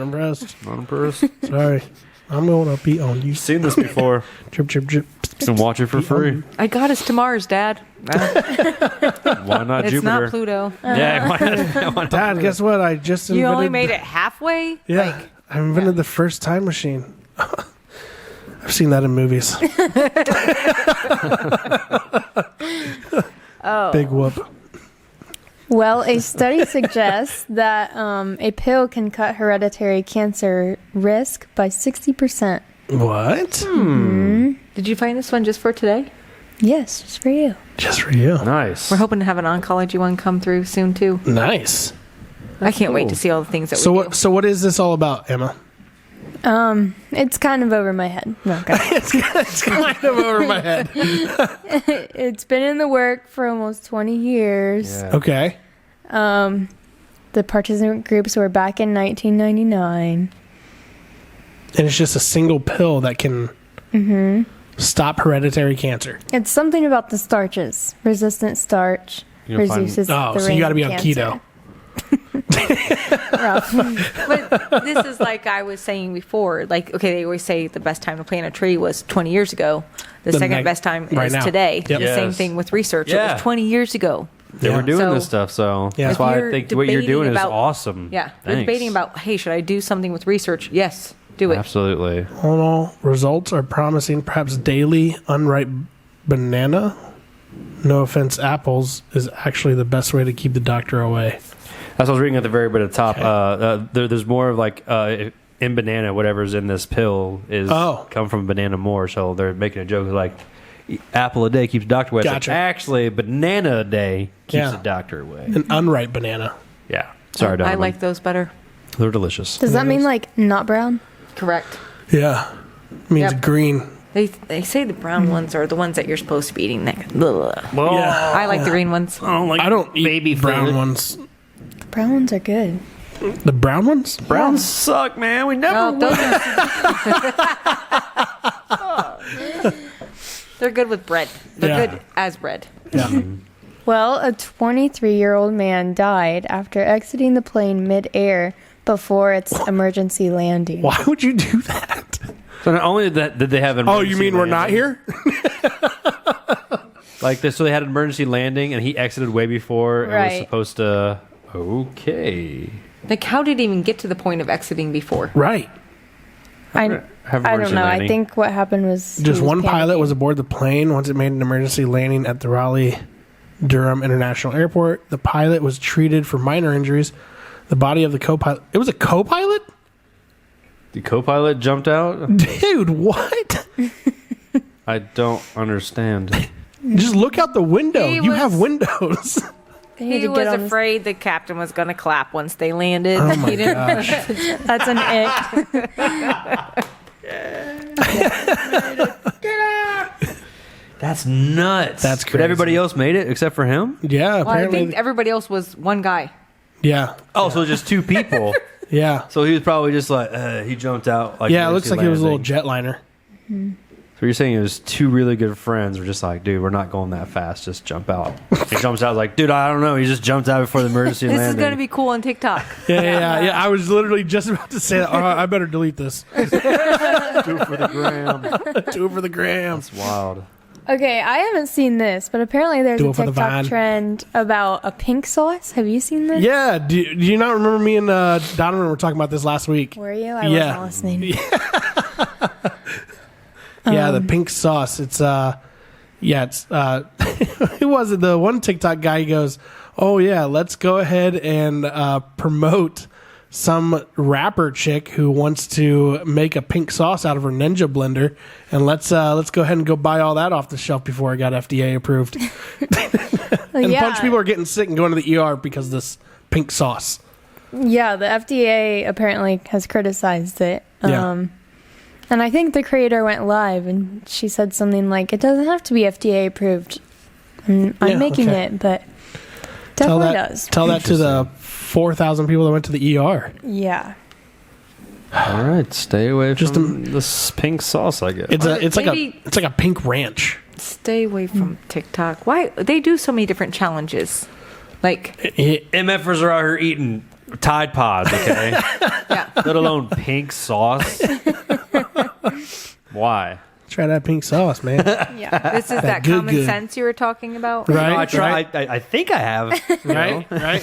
impressed. Not impressed. Sorry. I'm going to be on you. Seen this before. Chirp, chirp, chirp. And watch it for free. I got us to Mars, Dad. Why not It's Jupiter? not Pluto. Yeah, why not Dad, guess what? I just invented... You only made it halfway? Yeah. I invented the first time machine. I've seen that in movies. Big whoop. Well, a study suggests that a pill can cut hereditary cancer risk by 60%. What? Did you find this one just for today? Yes, just for you. Just for you. Nice. We're hoping to have an oncology one come through soon, too. Nice. I can't wait to see all the things that we do. So what is this all about, Emma? It's kind of over my head. No, okay. It's kind of over my head. It's been in the work for almost 20 years. Yeah. Okay. The participant groups were back in 1999. And it's just a single pill that can stop hereditary cancer. It's something about the starches. Resistant starch reduces the so rate you got to be of on cancer. keto. But this is like I was saying before. Like, okay, they always say the best time to plant a tree was 20 years ago. The second best time is now. today. Yep. The same Yes. thing with research. Yeah. It was 20 years ago. They were doing So- this stuff, so Yeah. that's why If I you're think what you're doing debating is about- awesome. Yeah. We're Thanks. debating about, hey, should I do something with research? Yes, do it. Absolutely. All in all, results are promising. Perhaps daily unripe banana, no offense, apples, is actually the best way to keep the doctor away. That's what I was reading at the very bit at the top. There's more of like in banana, whatever's in this pill is come from banana more. So they're making a joke like apple a day keeps the doctor away. Gotcha. Like, actually, banana a day keeps Yeah. the doctor away. An unripe banana. Yeah. Sorry, I Donovan. like those better. They're delicious. Does that mean like not brown? Correct. Yeah. Means Yep. green. They say the brown ones are the ones that you're supposed to be eating. Well, Yeah. I like the green ones. I don't eat baby brown food. ones. The brown ones are good. The brown ones? Browns suck, man. We never No, win. those are. They're good with bread. They're Yeah. good as bread. Yeah. Well, a 23-year-old man died after exiting the plane mid-air before its emergency landing. Why would you do that? So not only that did they have an Oh, you mean we're not here? like this? So they had an emergency landing, and he exited way before and was Right. supposed to. Okay. Like, how did he even get to the point of exiting before? Right. I Have don't emergency know. landing. I think what happened was he Just was one pilot panicking. was aboard the plane once it made an emergency landing at the Raleigh-Durham International Airport. The pilot was treated for minor injuries. The body of the co-pilot... It was a co-pilot? The co-pilot jumped out. Dude, what? I don't understand. Just look out the window. He You have was- windows. They had He to was get on this- afraid the captain was going to clap once they landed. Oh my He didn't- gosh. That's an it. That's nuts. That's crazy. But everybody else made it except for him? Yeah, Well, I apparently. think everybody else was one guy. Yeah. Oh, so just two people. Yeah. So he was probably just like, he jumped out. Like, Yeah, it looks like it was a little landing. jetliner. So you're saying it was two really good friends were just like, dude, we're not going that fast. Just jump out. He jumps out like, dude, I don't know. He just jumped out before the emergency This landing. is going to be cool on TikTok. Yeah. I was literally just about to say that. Oh, I better delete this. Do it for the gram. Do it for the gram. That's wild. Okay, I haven't seen this, but apparently there's Do a it for the TikTok Vine. trend about a pink sauce. Have you seen this? Yeah. Do you not remember me and Donovan were talking about this last week? Were you? I Yeah. wasn't listening. Yeah, the pink sauce. It's it's who was it? The one TikTok guy goes, "Oh yeah, let's go ahead and promote some rapper chick who wants to make a pink sauce out of her Ninja blender, and let's go ahead and go buy all that off the shelf before it got FDA approved." And a bunch of people are getting sick and going to the ER because of this pink sauce. Yeah, the FDA apparently has criticized it. Yeah. And I think the creator went live and she said something like, it doesn't have to be FDA approved. I'm making okay. it, but definitely does. Tell that to the 4,000 people that went to the ER. Yeah. All right, stay away Just from this pink sauce, I guess. It's Maybe- like a pink ranch. Stay away from TikTok. Why? They do so many different challenges. Like, MFers are out here eating Tide Pods, okay? yeah. Let alone pink sauce. Why? Try that pink sauce, man. Yeah. This is that good, common good. sense you were talking about. Right? No, I try. Right? I think I have. you know? Right?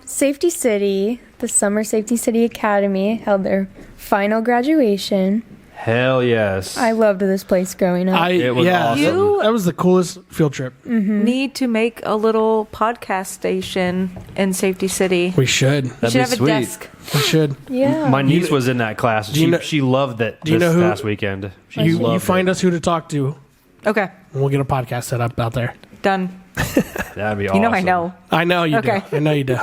Safety City, the Summer Safety City Academy held their final graduation. Hell yes. I loved this place growing up. It was awesome. You- That was the coolest field trip. Need to make a little podcast station in Safety City. We should. You That'd should be have a sweet. desk. We should. yeah. My niece was in that class. Do you know- She loved it do you this know who- past weekend. She You loved find it. us who to talk to, Okay, and we'll get a podcast set up out there. done. That'd be awesome. You know I know. I know you Okay. do. I know you do.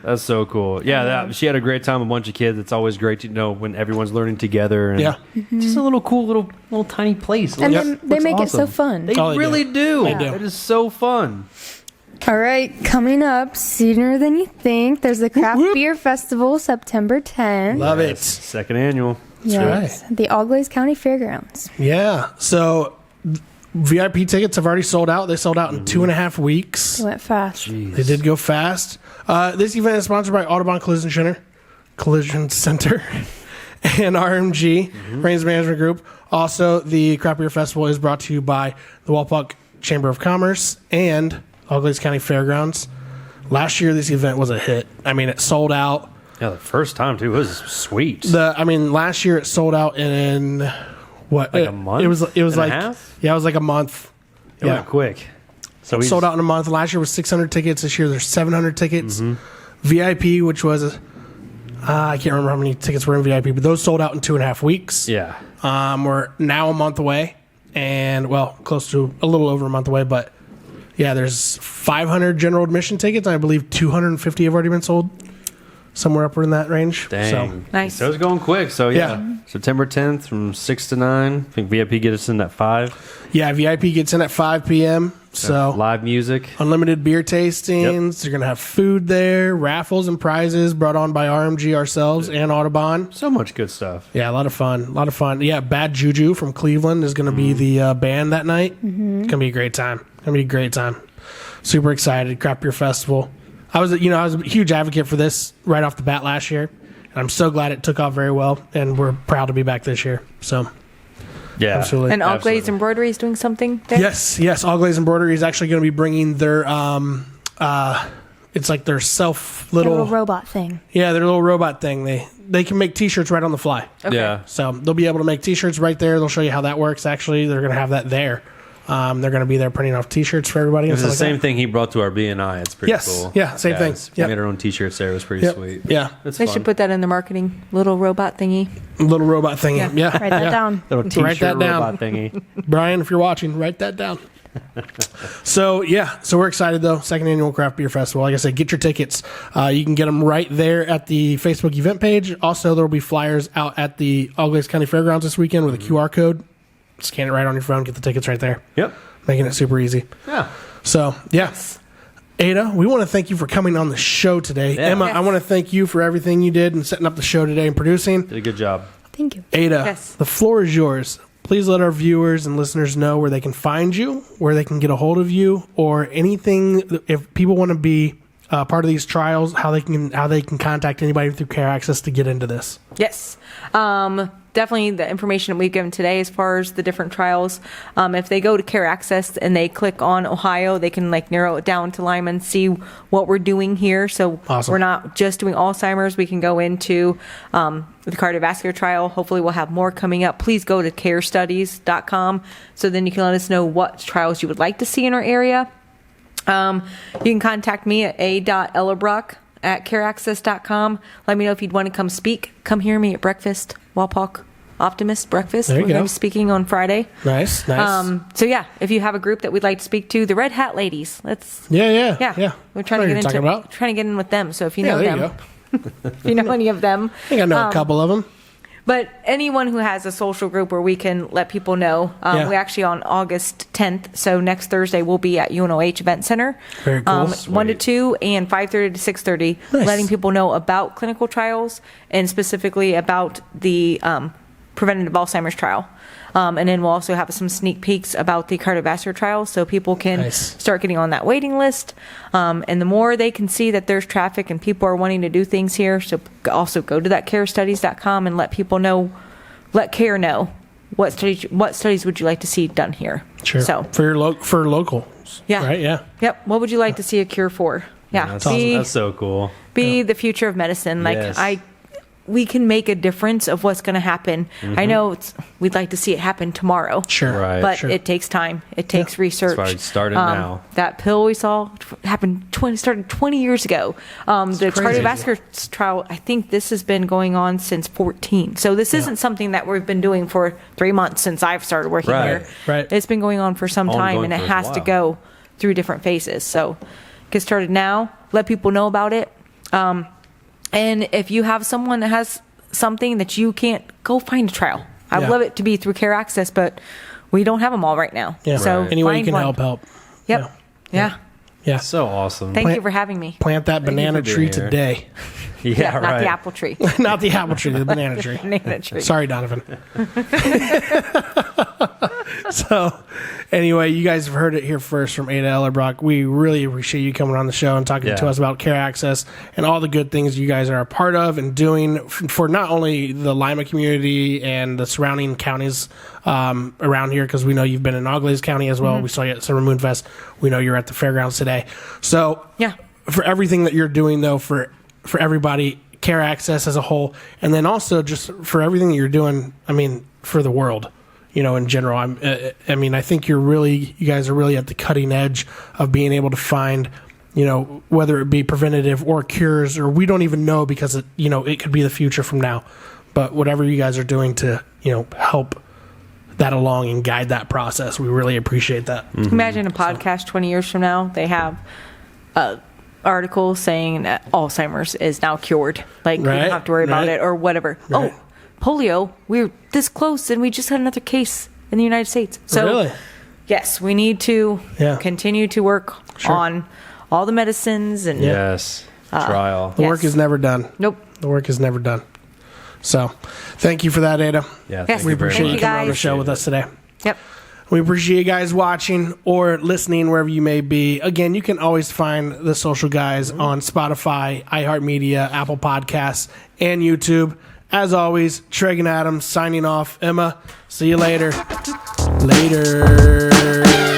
That's so cool. Yeah, she had a great time. A bunch of kids. It's always great to know when everyone's learning together. And Yeah. just a little cool, little tiny place. And Looks- they looks make it so awesome. fun. They Oh, they really do. They do. It is so fun. All right, coming up sooner than you think, there's the Craft whoop. Beer Festival, September 10th. Love Yes, it. second annual. Yes, at the All-Glaze County Fairgrounds. Yeah. So VIP tickets have already sold out. They sold out in 2.5 weeks. It went fast. They did go fast. This event is sponsored by Audubon Collision Center, and RMG, Rains Management Group. Also, the Craft Beer Festival is brought to you by the Walpock Chamber of Commerce and All-Glaze County Fairgrounds. Last year, this event was a hit. I mean, it sold out. Yeah, the first time too was sweet. Last year it sold out in what? Like a month? It was and a like half? Yeah, it was like a month. It went quick. So It sold out in a month. Last year was 600 tickets. This year there's 700 tickets. VIP, which was I can't remember how many tickets were in VIP, but those sold out in 2.5 weeks. Yeah. We're now a month away, and well, close to a little over a month away. But yeah, there's 500 general admission tickets. I believe 250 have already been sold, somewhere upward in that range. Dang. So Nice. So it's going quick. So yeah. Yeah. September 10th from 6 to 9. I think VIP gets us in at 5. yeah, VIP gets in at 5 p.m. So Live music. unlimited beer tastings. You're gonna have food there, raffles and prizes brought on by RMG ourselves and Audubon. So much good stuff. Yeah, a lot of fun. A lot of fun. Yeah, Bad Juju from Cleveland is gonna be the band that night. It's gonna be a great time. Gonna be a great time. Super excited. Craft Beer Festival. I was a huge advocate for this right off the bat last year, and I'm so glad it took off very well. And we're proud to be back this year. So Yeah. absolutely. And All Glaze Absolutely. Embroidery is doing something there? Yes. All Glaze Embroidery is actually going to be bringing their it's like their The little little robot thing. their little robot thing. They can make T-shirts right on the fly. Okay. Yeah. So they'll be able to make T-shirts right there. They'll show you how that works. Actually, they're going to have that there. They're going to be there printing off T-shirts for everybody. It And was the stuff like same thing he brought to our BNI. It's pretty Yes. cool. Yeah, same thing. We Yep. made our own T-shirts there. It was pretty Yep. sweet. Yeah, It's They fun. should put that in the marketing. Little robot thingy. little robot thing. Yeah. Yeah, Write that down. Little T-shirt Write that down. robot thingy. Brian, if you're watching, write that down. So we're excited though. Second annual craft beer festival. Like I said, get your tickets. You can get them right there at the Facebook event page. Also, there will be flyers out at the Auglaize County Fairgrounds this weekend with a QR code. Scan it right on your phone. Get the tickets right there. Yep, making it super easy. Yeah. So Adah, we want to thank you for coming on the show today. Yeah. Emma, I want to thank you for everything you did and setting up the show today and producing. Did a good job. Thank you. Adah, the floor is yours. Please let our viewers and listeners know where they can find you, where they can get a hold of you, or anything. If people want to be part of these trials, how they can contact anybody through Care Access to get into this. Yes. Definitely the information that we've given today as far as the different trials. If they go to Care Access and they click on Ohio, they can narrow it down to Lima and see what we're doing here. So We're not just doing Alzheimer's. We can go into the cardiovascular trial. Hopefully we'll have more coming up. Please go to carestudies.com so then you can let us know what trials you would like to see in our area. You can contact me at a.ellerbrock at careaccess.com. Let me know if you'd want to come speak. Come hear me at breakfast, Walpock Optimist Breakfast. We're going to be speaking on Friday. Nice. So if you have a group that we'd like to speak to, the Red Hat Ladies. Yeah. We're trying to get in with them. So if you know them, if you know any of them, I think I know a couple of them. But anyone who has a social group where we can let people know, we actually on August 10th, so next Thursday, we'll be at UNOH Event Center. Very cool. 1 to 2 and 5:30 to 6:30, letting people know about clinical trials and specifically about the preventative Alzheimer's trial. And then we'll also have some sneak peeks about the cardiovascular trial so people can start getting on that waiting list. And the more they can see that there's traffic and people are wanting to do things here, so also go to that carestudies.com and let people know, let CARE know what studies would you like to see done here. Sure. So for locals. Yeah. Right. Yeah. Yep. What would you like to see a cure for? Yeah. That's awesome. That's so cool. Be the future of medicine. We can make a difference of what's going to happen. Mm-hmm. I know we'd like to see it happen tomorrow. Sure. Right. But it takes time. It takes research. That's why it's started now. That pill we saw started 20 years ago. The cardiovascular trial, I think this has been going on since 2014. So this isn't something that we've been doing for 3 months since I've started working here. Right. It's been going on for some time, and it has to go through different phases. So get started now. Let people know about it. And if you have someone that has something that you can't, go find a trial. I would love it to be through Care Access, but we don't have them all right now. Yeah. So any way you can help. Yep. Yeah. So awesome. Thank you for having me. Plant that banana tree today. Yeah, right. Not the apple tree. Not the apple tree, the banana tree. Banana tree. Sorry, Donovan. So, anyway, you guys have heard it here first from Adah Ellerbrock. We really appreciate you coming on the show and talking to us about Care Access and all the good things you guys are a part of and doing for not only the Lima community and the surrounding counties around here, because we know you've been in Auglaize County as well. Mm-hmm. We saw you at Summer Moon Fest. We know you're at the fairgrounds today. So, for everything that you're doing, though, for everybody, Care Access as a whole, and then also just for everything that you're doing, I mean, for the world, in general. I think you guys are really at the cutting edge of being able to find, whether it be preventative or cures, or we don't even know because it could be the future from now. But whatever you guys are doing to, help that along and guide that process, we really appreciate that. Mm-hmm. Imagine a podcast 20 years from now, they have article saying that Alzheimer's is now cured. We don't have to worry about it or whatever. Right. Oh, polio, we're this close and we just had another case in the United States. So, really? Yes, we need to continue to work on all the medicines and trial. The work is never done. Nope. The work is never done. So, thank you for that, Adah. Yeah, we appreciate you coming on the show with us today. Yep. We appreciate you guys watching or listening wherever you may be. Again, you can always find the Social Guys on Spotify, iHeartMedia, Apple Podcasts, and YouTube. As always, Tregan Adams signing off. Emma, see you later. Later.